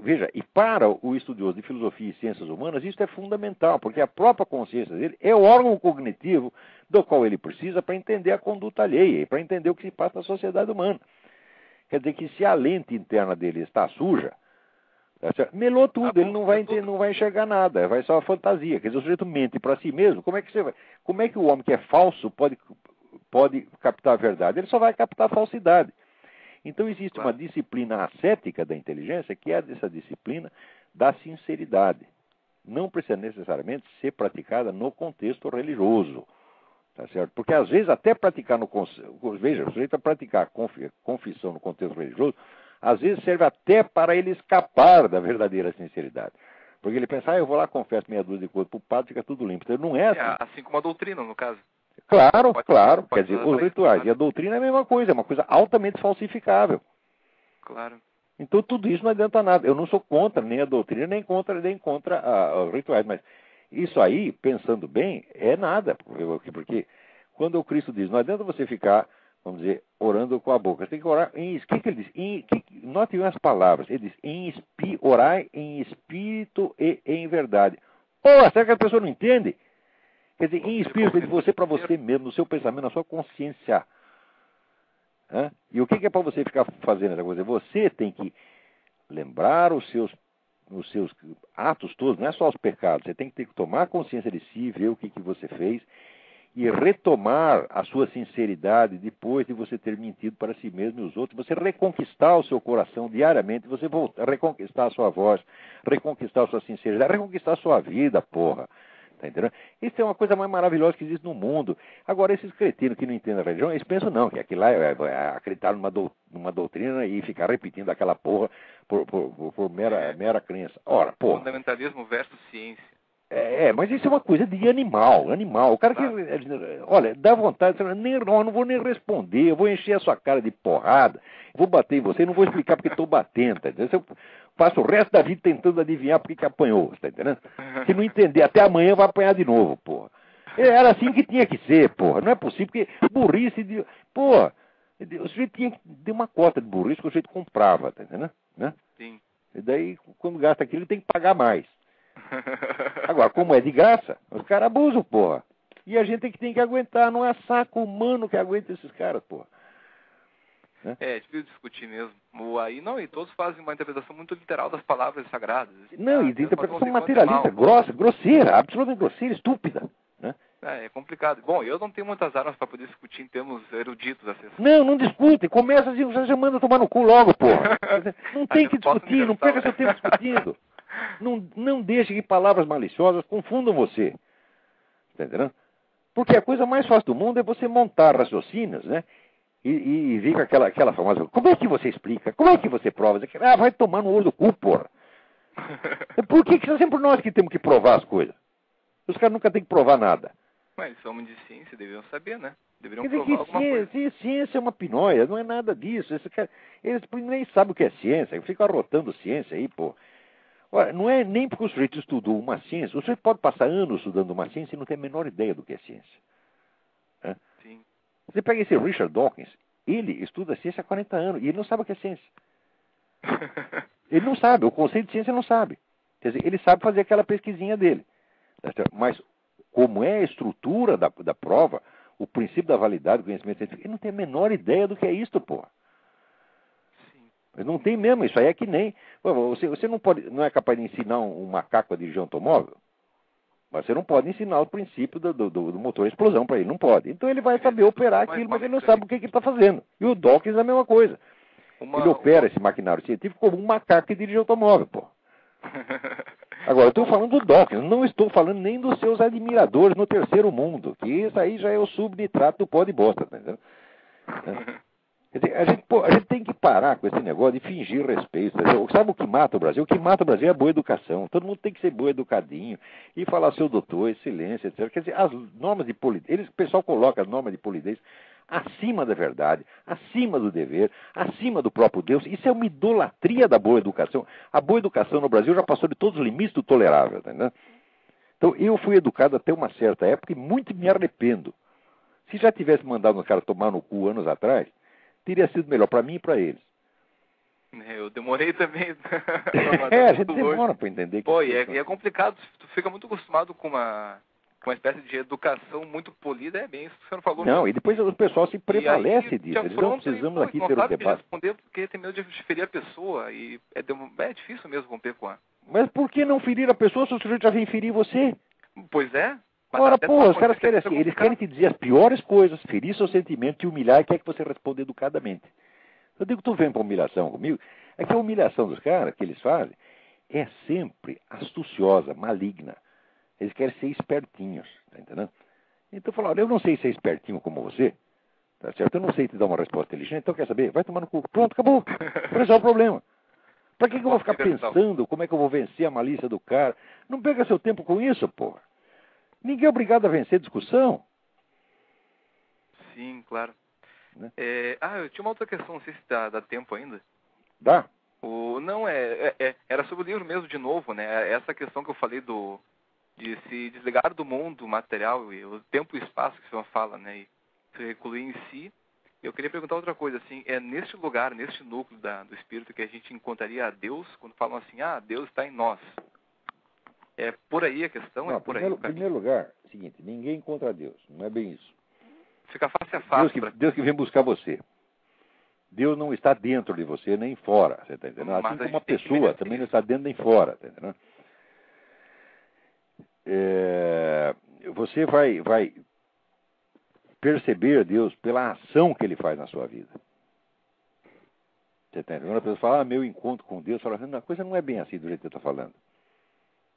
Veja, e para o estudioso de filosofia e ciências humanas, isso é fundamental, porque a própria consciência dele é o órgão cognitivo do qual ele precisa para entender a conduta alheia e para entender o que se passa na sociedade humana. Quer dizer que se a lente interna dele está suja, melou tudo, ele não vai enxergar nada, vai só a fantasia. Quer dizer, o sujeito mente para si mesmo, como é que o homem que é falso pode captar a verdade? Ele só vai captar a falsidade. Então existe uma disciplina ascética da inteligência, que é essa disciplina da sinceridade. Não precisa necessariamente ser praticada no contexto religioso. Tá certo? Porque às vezes até praticar veja, o sujeito a praticar confissão no contexto religioso, às vezes serve até para ele escapar da verdadeira sinceridade. Porque ele pensa, eu vou lá, confesso meia dúzia de coisas para o padre, fica tudo limpo. Então não é assim. Assim como a doutrina, no caso. Claro. Quer dizer, os rituais e a doutrina é a mesma coisa, é uma coisa altamente falsificável. Claro. Então tudo isso não adianta nada. Eu não sou contra nem a doutrina, nem contra os rituais, mas isso aí, pensando bem, é nada. Porque quando o Cristo diz, não adianta você ficar, vamos dizer, orando com a boca. Você tem que orar o que ele diz? Note as palavras. Ele diz, orai em espírito e em verdade. Será que a pessoa não entende? Quer dizer, em espírito é de você para você mesmo, no seu pensamento, na sua consciência. E o que é para você ficar fazendo essa coisa? Você tem que lembrar os seus atos todos, não é só os pecados. Você tem que tomar consciência de si, ver o que você fez e retomar a sua sinceridade depois de você ter mentido para si mesmo e os outros. Você reconquistar o seu coração diariamente, você reconquistar a sua voz, reconquistar a sua sinceridade, reconquistar a sua vida, porra. Tá entendendo? Isso é uma coisa mais maravilhosa que existe no mundo. Agora, esses cretinos que não entendem a religião, eles pensam não, que aquilo lá é acreditar numa doutrina e ficar repetindo aquela porra por mera crença. Ora, porra. Fundamentalismo versus ciência. Mas isso é uma coisa de animal. O cara que... Olha, dá vontade, eu não vou nem responder, eu vou encher a sua cara de porrada, vou bater em você, não vou explicar porque estou batendo, tá entendendo? Eu passo o resto da vida tentando adivinhar porque que apanhou, tá entendendo? Se não entender, até amanhã vai apanhar de novo, porra. Era assim que tinha que ser, porra. Não é possível, porque burrice de... Porra, o sujeito tinha que ter uma cota de burrice que o sujeito comprava, tá entendendo? Né? Sim. E daí, quando gasta aquilo, ele tem que pagar mais. Agora, como é de graça, os caras abusam, porra. E a gente tem que aguentar, não é saco humano que aguenta esses caras, porra. Né? É difícil discutir mesmo. E todos fazem uma interpretação muito literal das palavras sagradas. Não, e de interpretação materialista, grosseira, absolutamente grosseira, estúpida. Né? É complicado. Bom, eu não tenho muitas armas para poder discutir em termos eruditos. Assim. Não discute. Começa assim, você já manda tomar no cu logo, porra. Não tem que discutir, não perca seu tempo discutindo. Não deixe que palavras maliciosas confundam você. Tá entendendo? Porque a coisa mais fácil do mundo é você montar raciocínios, né? E vir com aquela famosa... Como é que você explica? Como é que você prova? Vai tomar no olho do cu, porra. Por que é sempre nós que temos que provar as coisas? Os caras nunca têm que provar nada. Mas homens de ciência deveriam saber, né? Deveriam provar alguma coisa. Ciência é uma pinóia, não é nada disso. Eles nem sabem o que é ciência, ficam arrotando ciência aí, pô. Ora, não é nem porque o sujeito estudou uma ciência. O sujeito pode passar anos estudando uma ciência e não ter a menor ideia do que é ciência. Sim. Você pega esse Richard Dawkins, ele estuda ciência há 40 anos e ele não sabe o que é ciência. Ele não sabe, o conceito de ciência ele não sabe. Quer dizer, ele sabe fazer aquela pesquisinha dele. Mas como é a estrutura da prova, o princípio da validade do conhecimento científico, ele não tem a menor ideia do que é isto, porra. Ele não tem mesmo, isso aí é que nem... Você não é capaz de ensinar um macaco a dirigir um automóvel? Mas você não pode ensinar o princípio do motor explosão para ele, não pode. Então ele vai saber operar aquilo, mas ele não sabe o que ele está fazendo. E o Dawkins é a mesma coisa. Ele opera esse maquinário científico como um macaco que dirige automóvel, pô. Agora, eu estou falando do Dawkins, não estou falando nem dos seus admiradores no terceiro mundo, que isso aí já é o subnitrato do pó de bosta, tá entendendo? Quer dizer, a gente tem que parar com esse negócio de fingir respeito. Sabe o que mata o Brasil? O que mata o Brasil é a boa educação. Todo mundo tem que ser boa educadinho e falar seu doutor, excelência, etc. Quer dizer, as normas de polidez, o pessoal coloca as normas de polidez acima da verdade, acima do dever, acima do próprio Deus. Isso é uma idolatria da boa educação. A boa educação no Brasil já passou de todos os limites do tolerável, tá entendendo? Então, eu fui educado até uma certa época e muito me arrependo. Se já tivesse mandado um cara tomar no cu anos atrás, teria sido melhor para mim e para eles. Eu demorei também. A gente demora para entender. Pô, e é complicado. Tu fica muito acostumado com uma espécie de educação muito polida. É bem isso que você não falou. Não, mesmo. E depois o pessoal se prevalece disso. Eles não precisamos aqui ter um debate. Responder porque tem medo de ferir a pessoa. E é difícil mesmo romper com a... Mas por que não ferir a pessoa se o sujeito já vem ferir você? Pois é. Ora, porra, os caras querem assim, eles querem te dizer as piores coisas, ferir seu sentimento, te humilhar e quer que você responda educadamente. Eu digo, tu vem pra humilhação comigo? É que a humilhação dos caras, que eles fazem, é sempre astuciosa, maligna. Eles querem ser espertinhos, tá entendendo? Então, fala, olha, eu não sei ser espertinho como você, tá certo? Eu não sei te dar uma resposta inteligente, então quer saber? Vai tomar no cu. Pronto, acabou. Resolve o problema. Pra que eu vou ficar pensando como é que eu vou vencer a malícia do cara? Não perca seu tempo com isso, porra. Ninguém é obrigado a vencer discussão. Sim, claro. Né? Eu tinha uma outra questão, não sei se dá tempo ainda. Dá? Não, era sobre o livro mesmo, de novo, né? Essa questão que eu falei de se desligar do mundo material, e o tempo e o espaço que você fala, né? E se recluir em si. Eu queria perguntar outra coisa, assim, é neste lugar, neste núcleo do espírito que a gente encontraria a Deus, quando falam assim, Deus está em nós. É por aí a questão? Não, é por em primeiro lugar, seguinte, ninguém encontra Deus, não é bem isso. Fica face a face. Deus que vem buscar você. Deus não está dentro de você, nem fora, você está entendendo? Assim como uma pessoa também não está dentro nem fora, está entendendo? Você vai perceber Deus pela ação que Ele faz na sua vida. Você está entendendo? Quando a pessoa fala, meu encontro com Deus, fala, a coisa não é bem assim do jeito que você está falando.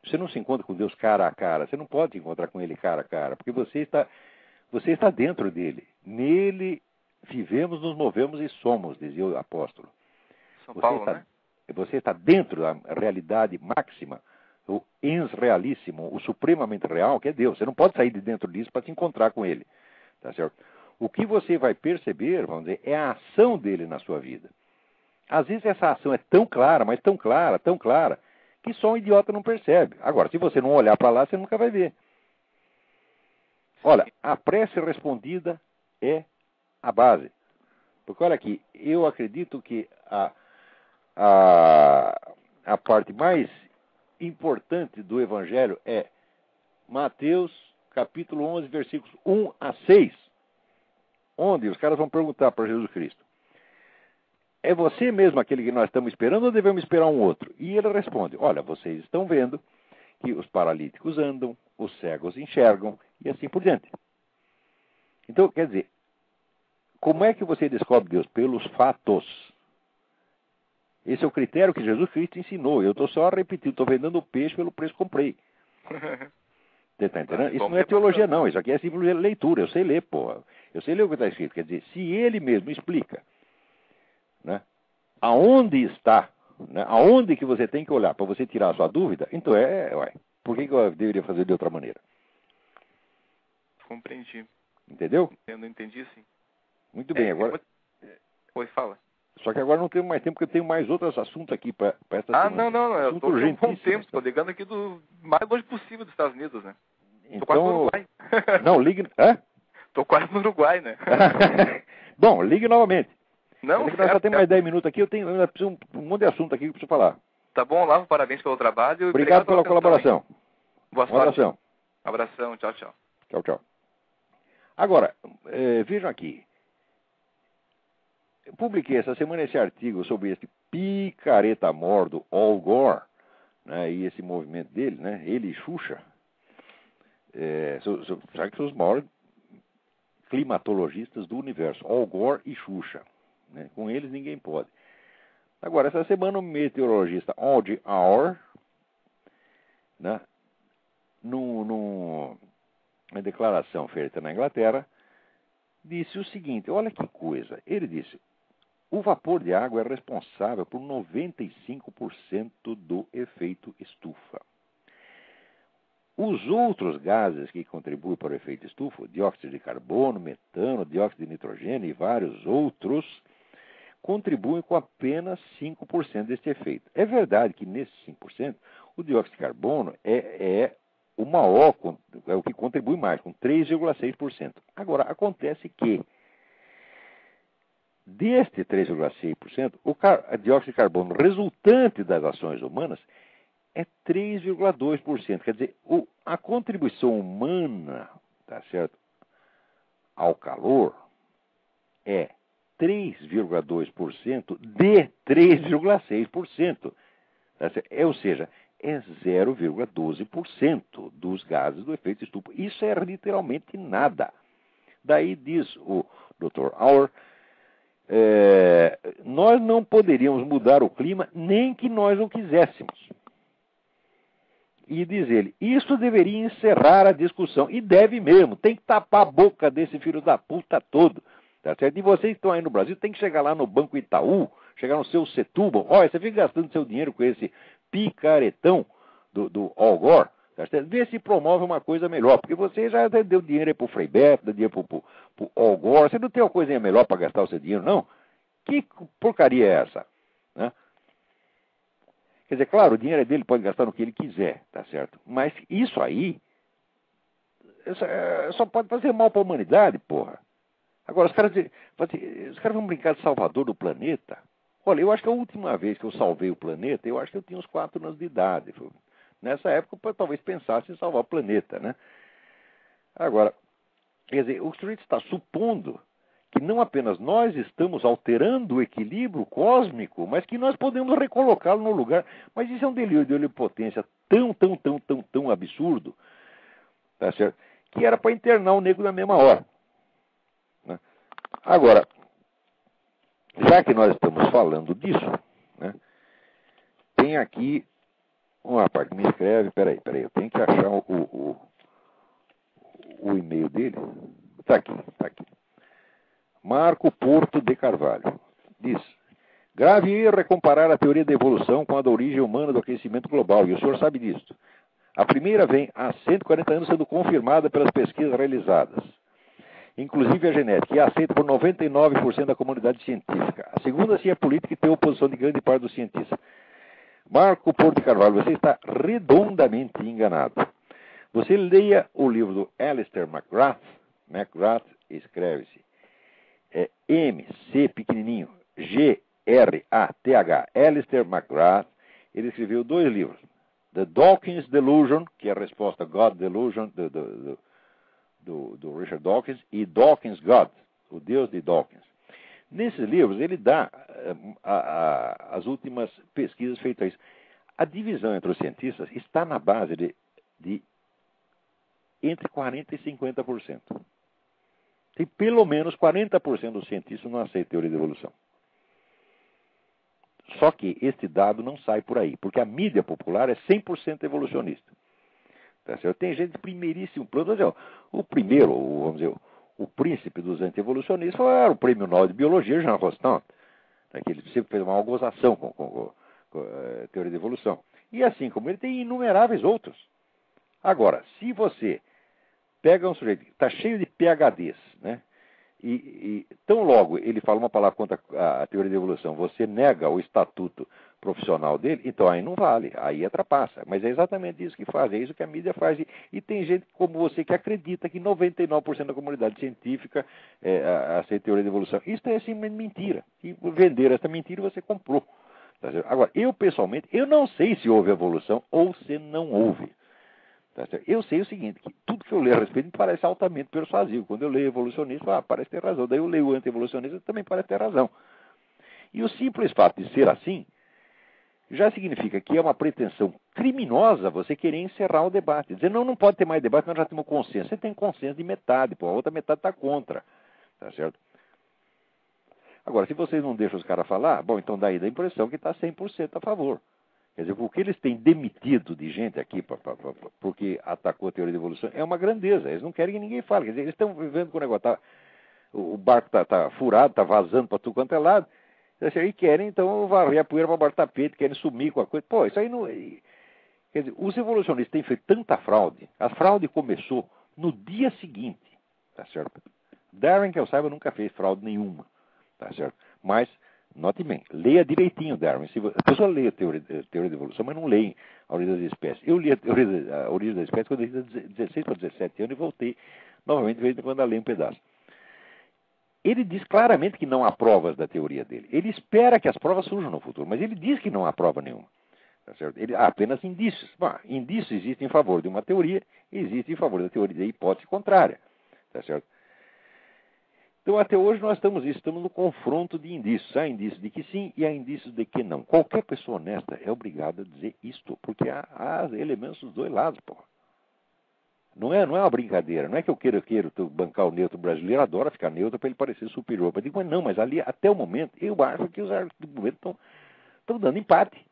Você não se encontra com Deus cara a cara. Você não pode se encontrar com Ele cara a cara. Porque você está dentro dele. Nele vivemos, nos movemos e somos, dizia o apóstolo. São Paulo, né? Você está dentro da realidade máxima, o ens realíssimo, o supremamente real, que é Deus. Você não pode sair de dentro disso para se encontrar com Ele. Tá certo? O que você vai perceber, vamos dizer, é a ação dele na sua vida. Às vezes essa ação é tão clara, mas tão clara, que só um idiota não percebe. Agora, se você não olhar para lá, você nunca vai ver. Olha, a prece respondida é a base. Porque, olha aqui, eu acredito que a parte mais importante do Evangelho é Mateus, capítulo 11, versículos 1 a 6, onde os caras vão perguntar para Jesus Cristo, é você mesmo aquele que nós estamos esperando ou devemos esperar um outro? E ele responde, olha, vocês estão vendo que os paralíticos andam, os cegos enxergam e assim por diante. Então, quer dizer, como é que você descobre Deus? Pelos fatos. Esse é o critério que Jesus Cristo ensinou. Eu estou só repetindo, estou vendendo o peixe pelo preço que comprei. Você está entendendo? Isso não é teologia, não. Isso aqui é simplesmente leitura. Eu sei ler, porra. Eu sei ler o que está escrito. Quer dizer, se ele mesmo explica, né, aonde está, né, aonde que você tem que olhar para você tirar a sua dúvida, então por que eu deveria fazer de outra maneira? Compreendi. Entendeu? Entendi, sim. Muito bem, agora... Oi, fala. Só que agora não tenho mais tempo, porque eu tenho mais outros assuntos aqui para esta semana. Não, eu estou com um bom tempo, estou ligando aqui do mais longe possível dos Estados Unidos, né? Então, não, ligue... Tô quase no Uruguai, né? Bom, ligue novamente. Não, Nós só temos mais 10 minutos aqui, eu ainda preciso um monte de assunto aqui que eu preciso falar. Tá bom, Olavo, parabéns pelo trabalho. Obrigado pela colaboração. Hein? Boa sorte. Abração. Abração, tchau, tchau. Tchau, tchau. Agora, vejam aqui. Eu publiquei essa semana esse artigo sobre esse picareta-mor do Al Gore, né, e esse movimento dele, né, ele e Xuxa. Sabe que são os maiores climatologistas do universo, Al Gore e Xuxa. Né, com eles ninguém pode. Agora, essa semana o meteorologista Audie Hour, né, numa declaração feita na Inglaterra, disse o seguinte, olha que coisa, ele disse, o vapor de água é responsável por 95% do efeito estufa. Os outros gases que contribuem para o efeito estufa, dióxido de carbono, metano, dióxido de nitrogênio e vários outros, contribuem com apenas 5% deste efeito. É verdade que nesses 5%, o dióxido de carbono é o maior, é o que contribui mais, com 3,6%. Agora, acontece que deste 3,6%, o dióxido de carbono resultante das ações humanas é 3,2%. Quer dizer, a contribuição humana, tá certo, ao calor é 3,2% de 3,6%. Tá certo? Ou seja, é 0,12% dos gases do efeito estufa. Isso é literalmente nada. Daí diz o Dr. Auer, nós não poderíamos mudar o clima nem que nós o quiséssemos. E diz ele, isso deveria encerrar a discussão. E deve mesmo, tem que tapar a boca desse filho da puta todo. Tá certo? E vocês que estão aí no Brasil, tem que chegar lá no Banco Itaú, chegar no seu Setúbal. Olha, você fica gastando seu dinheiro com esse picaretão do Al Gore. Tá certo? Vê se promove uma coisa melhor, porque você já deu dinheiro aí pro Frei Beto, deu dinheiro pro Al Gore. Você não tem uma coisinha melhor para gastar o seu dinheiro, não? Que porcaria é essa? Né? Quer dizer, claro, o dinheiro é dele, pode gastar no que ele quiser, tá certo? Mas isso aí só pode fazer mal para a humanidade, porra. Agora, os caras vão brincar de salvador do planeta. Olha, eu acho que a última vez que eu salvei o planeta, eu acho que eu tinha uns 4 anos de idade. Nessa época, eu talvez pensasse em salvar o planeta, né? Agora, quer dizer, o sujeito está supondo que não apenas nós estamos alterando o equilíbrio cósmico, mas que nós podemos recolocá-lo no lugar. Mas isso é um delírio de onipotência tão absurdo, tá certo? Que era para internar o nego na mesma hora. Né? Agora, já que nós estamos falando disso, né, tem aqui um rapaz que me escreve, peraí, eu tenho que achar o e-mail dele. Está aqui. Marco Porto de Carvalho. Diz, grave erro é comparar a teoria da evolução com a da origem humana do aquecimento global, e o senhor sabe disso. A primeira vem há 140 anos sendo confirmada pelas pesquisas realizadas, inclusive a genética, e é aceita por 99% da comunidade científica. A segunda, sim, é política e tem oposição de grande parte dos cientistas. Marco Porto de Carvalho, você está redondamente enganado. Você leia o livro do Alistair McGrath. McGrath escreve-se MC pequenininho, G-R-A-T-H. Alistair McGrath, ele escreveu 2 livros. The Dawkins Delusion, que é a resposta a God Delusion do Richard Dawkins, e Dawkins God, o Deus de Dawkins. Nesses livros, ele dá as últimas pesquisas feitas a isso. A divisão entre os cientistas está na base de entre 40% e 50%. Tem pelo menos 40% dos cientistas não aceitam a teoria da evolução. Só que este dado não sai por aí, porque a mídia popular é 100% evolucionista. Tá certo? Tem gente de primeiríssimo plano. O primeiro, vamos dizer, o príncipe dos anti-evolucionistas era o prêmio Nobel de Biologia, Jean Rostand, que ele sempre fez uma gozação com a teoria da evolução. E assim como ele, tem inumeráveis outros. Agora, se você pega um sujeito que está cheio de PhDs, né? E tão logo ele fala uma palavra contra a teoria da evolução, você nega o estatuto profissional dele, então aí não vale, aí atrapassa. Mas é exatamente isso que faz, é isso que a mídia faz. E tem gente como você que acredita que 99% da comunidade científica aceita teoria da evolução. Isso é simplesmente mentira. E vender essa mentira você comprou. Tá certo? Agora, eu pessoalmente, eu não sei se houve evolução ou se não houve. Tá certo? Eu sei o seguinte, que tudo que eu leio a respeito me parece altamente persuasivo. Quando eu leio evolucionista, parece ter razão. Daí eu leio o anti-evolucionista, também parece ter razão. E o simples fato de ser assim, já significa que é uma pretensão criminosa você querer encerrar o debate. Dizer, não pode ter mais debate, nós já temos consenso. Você tem consenso de metade, pô, a outra metade está contra. Tá certo? Agora, se vocês não deixam os caras falar, bom, então daí dá a impressão que está 100% a favor. Quer dizer, o que eles têm demitido de gente aqui porque atacou a teoria da evolução é uma grandeza. Eles não querem que ninguém fale. Quer dizer, eles estão vivendo com o negócio. O barco está furado, está vazando para tudo quanto é lado. E querem, então, varrer a poeira para baixo do tapete, querem sumir com a coisa. Pô, isso aí não. Quer dizer, os evolucionistas têm feito tanta fraude. A fraude começou no dia seguinte. Tá certo? Darwin, que eu saiba, nunca fez fraude nenhuma. Tá certo? Mas, note bem, leia direitinho Darwin. A pessoa lê a teoria da evolução, mas não lê a origem das espécies. Eu li a origem das espécies quando eu tinha 16 para 17 anos e voltei novamente, de vez em quando, a ler um pedaço. Ele diz claramente que não há provas da teoria dele. Ele espera que as provas surjam no futuro, mas ele diz que não há prova nenhuma. Tá certo? Há apenas indícios. Bom, indícios existem em favor de uma teoria, existem em favor da teoria da hipótese contrária. Tá certo? Então, até hoje, nós estamos no confronto de indícios. Há indícios de que sim e há indícios de que não. Qualquer pessoa honesta é obrigada a dizer isto, porque há elementos dos dois lados, porra. Não é uma brincadeira, não é que eu quero bancar o neutro brasileiro, adora ficar neutro para ele parecer superior. Eu digo, mas não, mas ali, até o momento, eu acho que os argumentos estão dando empate.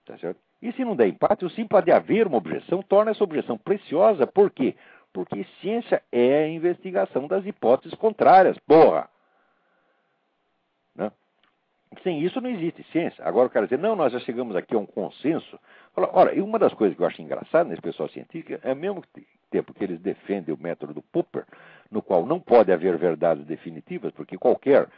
Tá certo? E se não der empate, o simples de haver uma objeção torna essa objeção preciosa. Por quê? Porque ciência é a investigação das hipóteses contrárias, porra! Né? Sem isso não existe ciência. Agora o cara diz, não, nós já chegamos aqui a um consenso. Ora, e uma das coisas que eu acho engraçada nesse pessoal científico é ao mesmo tempo que eles defendem o método do Popper, no qual não pode haver verdades definitivas, porque qualquer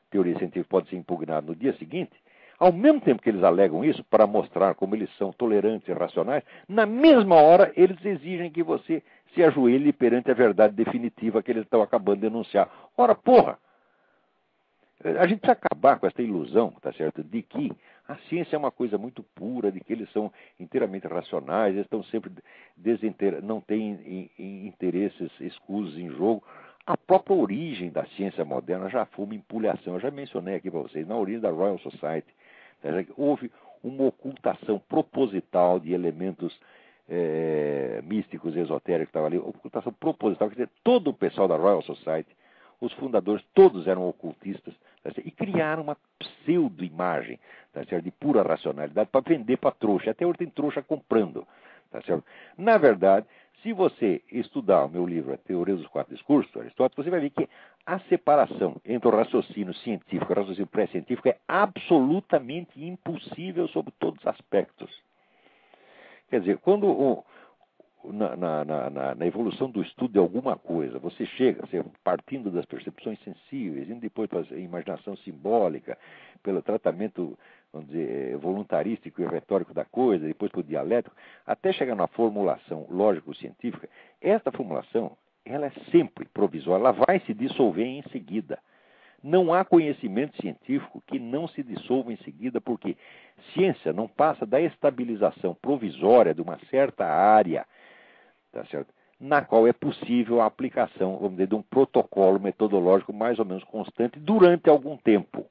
teoria científica pode ser impugnada no dia seguinte, ao mesmo tempo que eles alegam isso, para mostrar como eles são tolerantes e racionais, na mesma hora eles exigem que você se ajoelhe perante a verdade definitiva que eles estão acabando de denunciar. Ora, porra! A gente precisa acabar com essa ilusão, tá certo, de que a ciência é uma coisa muito pura, de que eles são inteiramente racionais, eles estão sempre não têm interesses escusos em jogo. A própria origem da ciência moderna já foi uma empulhação. Eu já mencionei aqui para vocês, na origem da Royal Society, tá certo? Houve uma ocultação proposital de elementos místicos, esotéricos que estavam ali, ocultação proposital, quer dizer, todo o pessoal da Royal Society, os fundadores todos eram ocultistas, tá certo? E criaram uma pseudo-imagem, tá certo? De pura racionalidade para vender para trouxa. Até hoje tem trouxa comprando. Tá certo? Na verdade, se você estudar o meu livro, A Teoria dos Quatro Discursos, Aristóteles, você vai ver que a separação entre o raciocínio científico e o raciocínio pré-científico é absolutamente impossível sob todos os aspectos. Quer dizer, quando na evolução do estudo de alguma coisa, você partindo das percepções sensíveis, indo depois para a imaginação simbólica, pelo tratamento, vamos dizer, voluntarístico e retórico da coisa, depois para o dialético, até chegar na formulação lógico-científica, esta formulação, ela é sempre provisória, ela vai se dissolver em seguida. Não há conhecimento científico que não se dissolva em seguida, porque ciência não passa da estabilização provisória de uma certa área, tá certo? Na qual é possível a aplicação, vamos dizer, de um protocolo metodológico mais ou menos constante durante algum tempo.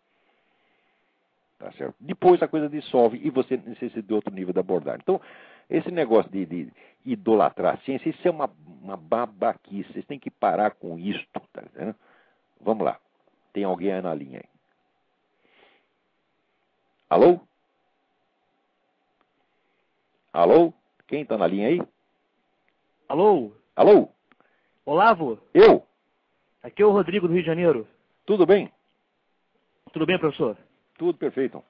Tá certo? Depois a coisa dissolve e você necessita de outro nível de abordagem. Então, esse negócio de idolatrar a ciência, isso é uma babaquice. Vocês têm que parar com isso. Tá entendendo? Vamos lá. Tem alguém aí na linha aí. Alô? Alô? Quem está na linha aí? Alô? Alô? Olavo? Eu? Aqui é o Rodrigo do Rio de Janeiro. Tudo bem? Tudo bem, professor? Tudo perfeito.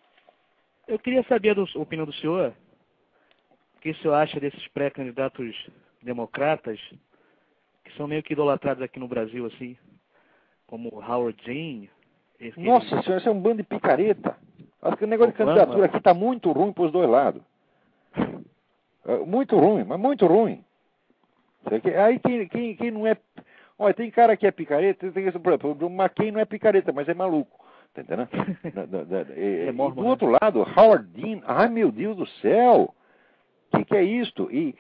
Eu queria saber a opinião do senhor. O que o senhor acha desses pré-candidatos democratas que são meio que idolatrados aqui no Brasil, assim, como Howard Dean? Nossa senhora, isso é um bando de picareta. Acho que o negócio de candidatura aqui está muito ruim para os dois lados. Muito ruim, mas muito ruim. Aí quem não é... Olha, tem cara que é picareta, por exemplo, o McCain não é picareta, mas é maluco. Tá entendendo? E do outro lado, Howard Dean, ai meu Deus do céu, que é isto? E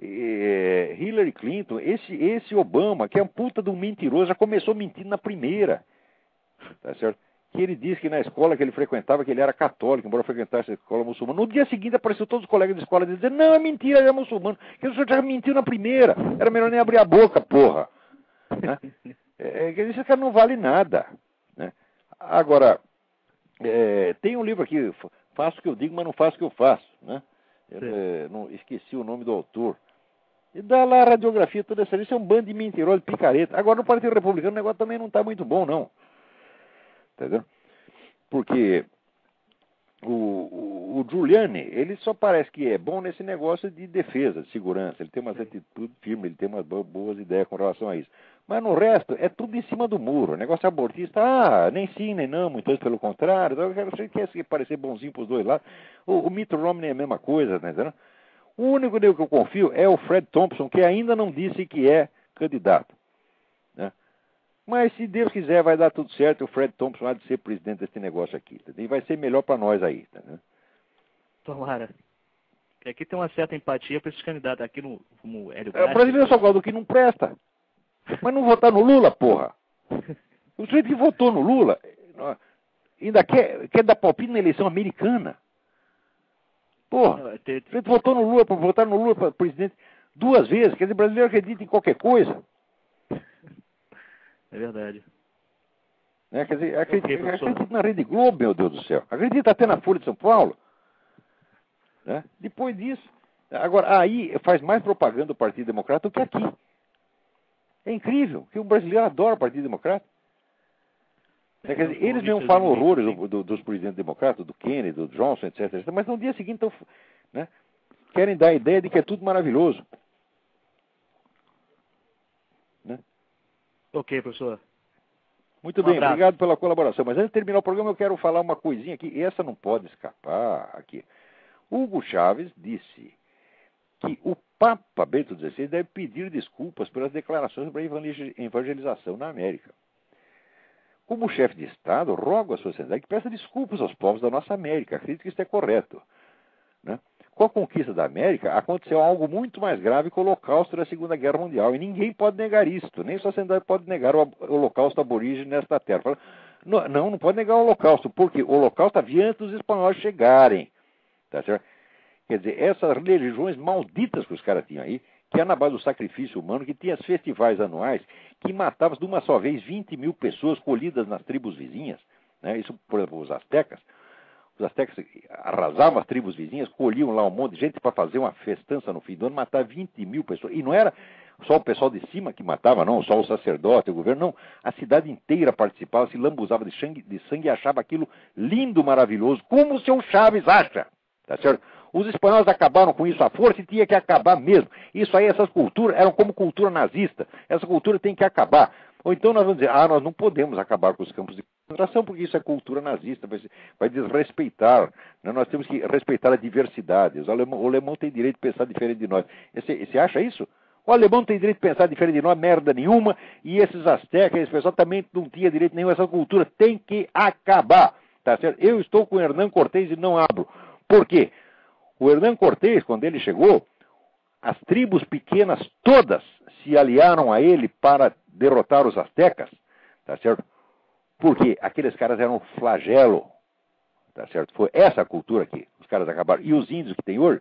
Hillary Clinton, esse Obama, que é um puta de um mentiroso, já começou mentindo na primeira. Tá certo? Que ele disse que na escola que ele frequentava, que ele era católico, embora frequentasse a escola muçulmana. No dia seguinte apareceu todos os colegas de escola dizendo, não, é mentira, ele é muçulmano. Que o senhor já mentiu na primeira. Era melhor nem abrir a boca, porra. Né? Esse cara não vale nada. Né? Agora, tem um livro aqui, Faço o que eu digo, mas não faço o que eu faço. Né? Não, esqueci o nome do autor. E dá lá a radiografia toda essa. Isso é um bando de mentirosos, de picareta. Agora, no Partido Republicano, o negócio também não está muito bom, não. Entendeu? Porque o Giuliani, ele só parece que é bom nesse negócio de defesa, de segurança. Ele tem umas atitudes firmes, ele tem umas boas ideias com relação a isso. Mas no resto, é tudo em cima do muro. O negócio abortista, nem sim, nem não, muitas vezes pelo contrário. Você quer parecer bonzinho para os dois lados. O Mitt Romney é a mesma coisa, tá entendendo? O único que eu confio é o Fred Thompson, que ainda não disse que é candidato. Né? Mas se Deus quiser, vai dar tudo certo. O Fred Thompson há de ser presidente desse negócio aqui. Tá? E vai ser melhor para nós aí. Tá? Tomara. Aqui tem uma certa empatia para esses candidatos. Aqui no Hélio Graça. O brasileiro só gosta do que não presta. Mas não votar no Lula, porra. O sujeito que votou no Lula ainda quer dar palpite na eleição americana. Porra, o sujeito votou no Lula, para votar no Lula para presidente 2 vezes. Quer dizer, o brasileiro acredita em qualquer coisa. É verdade. Quer dizer, acredita na Rede Globo, meu Deus do céu. Acredita até na Folha de São Paulo. Né? Depois disso. Agora, aí faz mais propaganda do Partido Democrata do que aqui. É incrível, que o brasileiro adora o Partido Democrata. Quer dizer, eles mesmo falam horrores dos presidentes democratas, do Kennedy, do Johnson, etc. Mas no dia seguinte né, querem dar a ideia de que é tudo maravilhoso. Né? Ok, professor. Muito bem, obrigado pela colaboração. Mas antes de terminar o programa, eu quero falar uma coisinha aqui. E essa não pode escapar aqui. Hugo Chávez disse que o Papa Bento XVI deve pedir desculpas pelas declarações sobre a evangelização na América. Como chefe de Estado, rogo à sociedade que peça desculpas aos povos da nossa América. Acredito que isso é correto. Né? Com a conquista da América, aconteceu algo muito mais grave que o Holocausto da Segunda Guerra Mundial. E ninguém pode negar isto. Nem a sociedade pode negar o Holocausto aborígene nesta terra. Fala, não pode negar o Holocausto, porque o Holocausto havia antes dos espanhóis chegarem. Tá certo? Quer dizer, essas religiões malditas que os caras tinham aí, que é na base do sacrifício humano, que tinha festivais anuais, que matavam de uma só vez 20 mil pessoas colhidas nas tribos vizinhas. Né? Isso, por exemplo, os astecas. Os astecas arrasavam as tribos vizinhas, colhiam lá um monte de gente para fazer uma festança no fim do ano, matar 20 mil pessoas. E não era só o pessoal de cima que matava, não, só o sacerdote, o governo, não. A cidade inteira participava, se lambuzava de sangue e achava aquilo lindo, maravilhoso, como o seu Chaves acha. Tá certo? Os espanhóis acabaram com isso à força e tinha que acabar mesmo. Isso aí, essas culturas eram como cultura nazista. Essa cultura tem que acabar. Ou então nós vamos dizer, nós não podemos acabar com os campos de concentração porque isso é cultura nazista, vai desrespeitar. Né? Nós temos que respeitar a diversidade. O alemão tem direito de pensar diferente de nós. Você acha isso? O alemão tem direito de pensar diferente de nós, merda nenhuma, e esses astecas, esse pessoal também não tinha direito nenhum. Essa cultura tem que acabar. Tá certo? Eu estou com o Hernán Cortés e não abro. Por quê? O Hernán Cortés, quando ele chegou, as tribos pequenas todas se aliaram a ele para derrotar os astecas, tá certo? Porque aqueles caras eram um flagelo, tá certo? Foi essa a cultura que os caras acabaram. E os índios que tem hoje,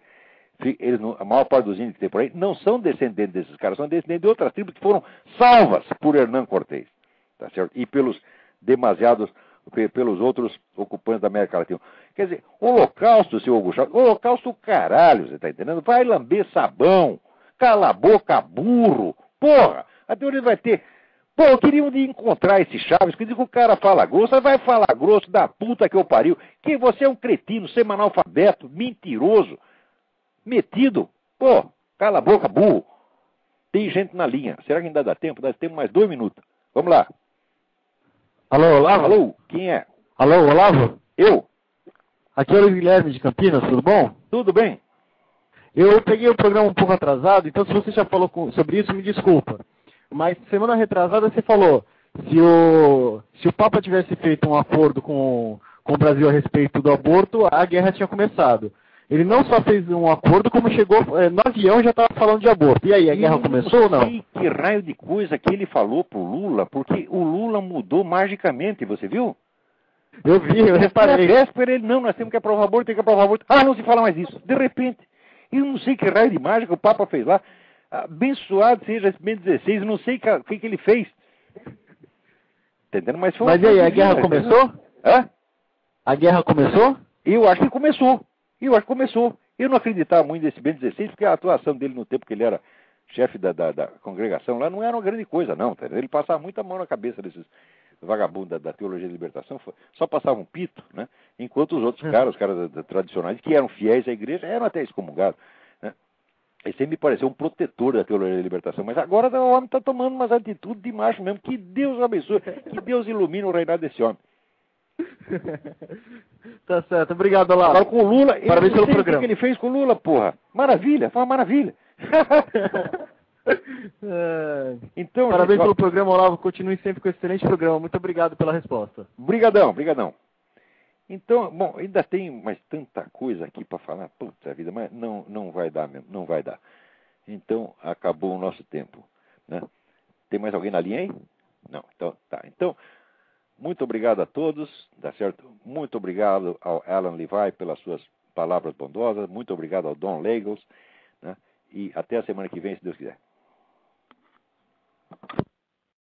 a maior parte dos índios que tem por aí, não são descendentes desses caras, são descendentes de outras tribos que foram salvas por Hernán Cortés, tá certo? E pelos outros ocupantes da América Latina. Quer dizer, holocausto, seu Augusto, holocausto caralho, você tá entendendo? Vai lamber sabão, cala a boca, burro, porra, a teoria vai ter... Pô, eu queria um dia encontrar esse Chaves, que diz que o cara fala grosso, vai falar grosso da puta que eu pariu, que você é um cretino, semanalfabeto, mentiroso, metido, pô, cala a boca, burro. Tem gente na linha, será que ainda dá tempo? Dá tempo mais 2 minutos. Vamos lá. Alô, Olavo? Alô, quem é? Alô, Olavo? Eu? Aqui é o Guilherme de Campinas, tudo bom? Tudo bem? Eu peguei o programa um pouco atrasado, então se você já falou sobre isso, me desculpa. Mas semana retrasada você falou, se o Papa tivesse feito um acordo com o Brasil a respeito do aborto, a guerra tinha começado. Ele não só fez um acordo, como chegou no avião já estava falando de aborto. E aí, a guerra começou ou não? Eu não sei que raio de coisa que ele falou pro Lula, porque o Lula mudou magicamente, você viu? Eu vi, eu reparei. Na véspera ele, não, nós temos que aprovar o aborto, tem que aprovar o aborto. Ah, não se fala mais isso. De repente, eu não sei que raio de mágica o Papa fez lá. Abençoado seja esse Bento XVI, eu não sei o que ele fez. Entendendo? Mas e aí, a guerra começou? Hã? A guerra começou? Eu acho que começou. Eu não acreditava muito nesse Bento XVI, porque a atuação dele no tempo que ele era chefe da congregação lá não era uma grande coisa, não. Tá? Ele passava muita mão na cabeça desses vagabundos da teologia da libertação, só passavam um pito, né? Enquanto os outros caras, os caras tradicionais, que eram fiéis à igreja, eram até excomungados. Né? Esse aí me pareceu um protetor da teologia da libertação, mas agora o homem está tomando umas atitudes de macho mesmo. Que Deus abençoe, que Deus ilumine o reinado desse homem. Tá certo, obrigado, Olavo. Agora com o Lula, parabéns pelo programa. O que ele fez com o Lula, porra? Maravilha, foi uma maravilha. Então, parabéns pelo programa, Olavo. Continue sempre com esse excelente programa. Muito obrigado pela resposta. Brigadão. Então, bom, ainda tem mais tanta coisa aqui para falar. Puta vida, mas não vai dar mesmo, não vai dar. Então, acabou o nosso tempo. Né? Tem mais alguém na linha aí? Não, então tá. Então, muito obrigado a todos, tá certo? Muito obrigado ao Alan Levi pelas suas palavras bondosas. Muito obrigado ao Don Lagos. Né? E até a semana que vem, se Deus quiser.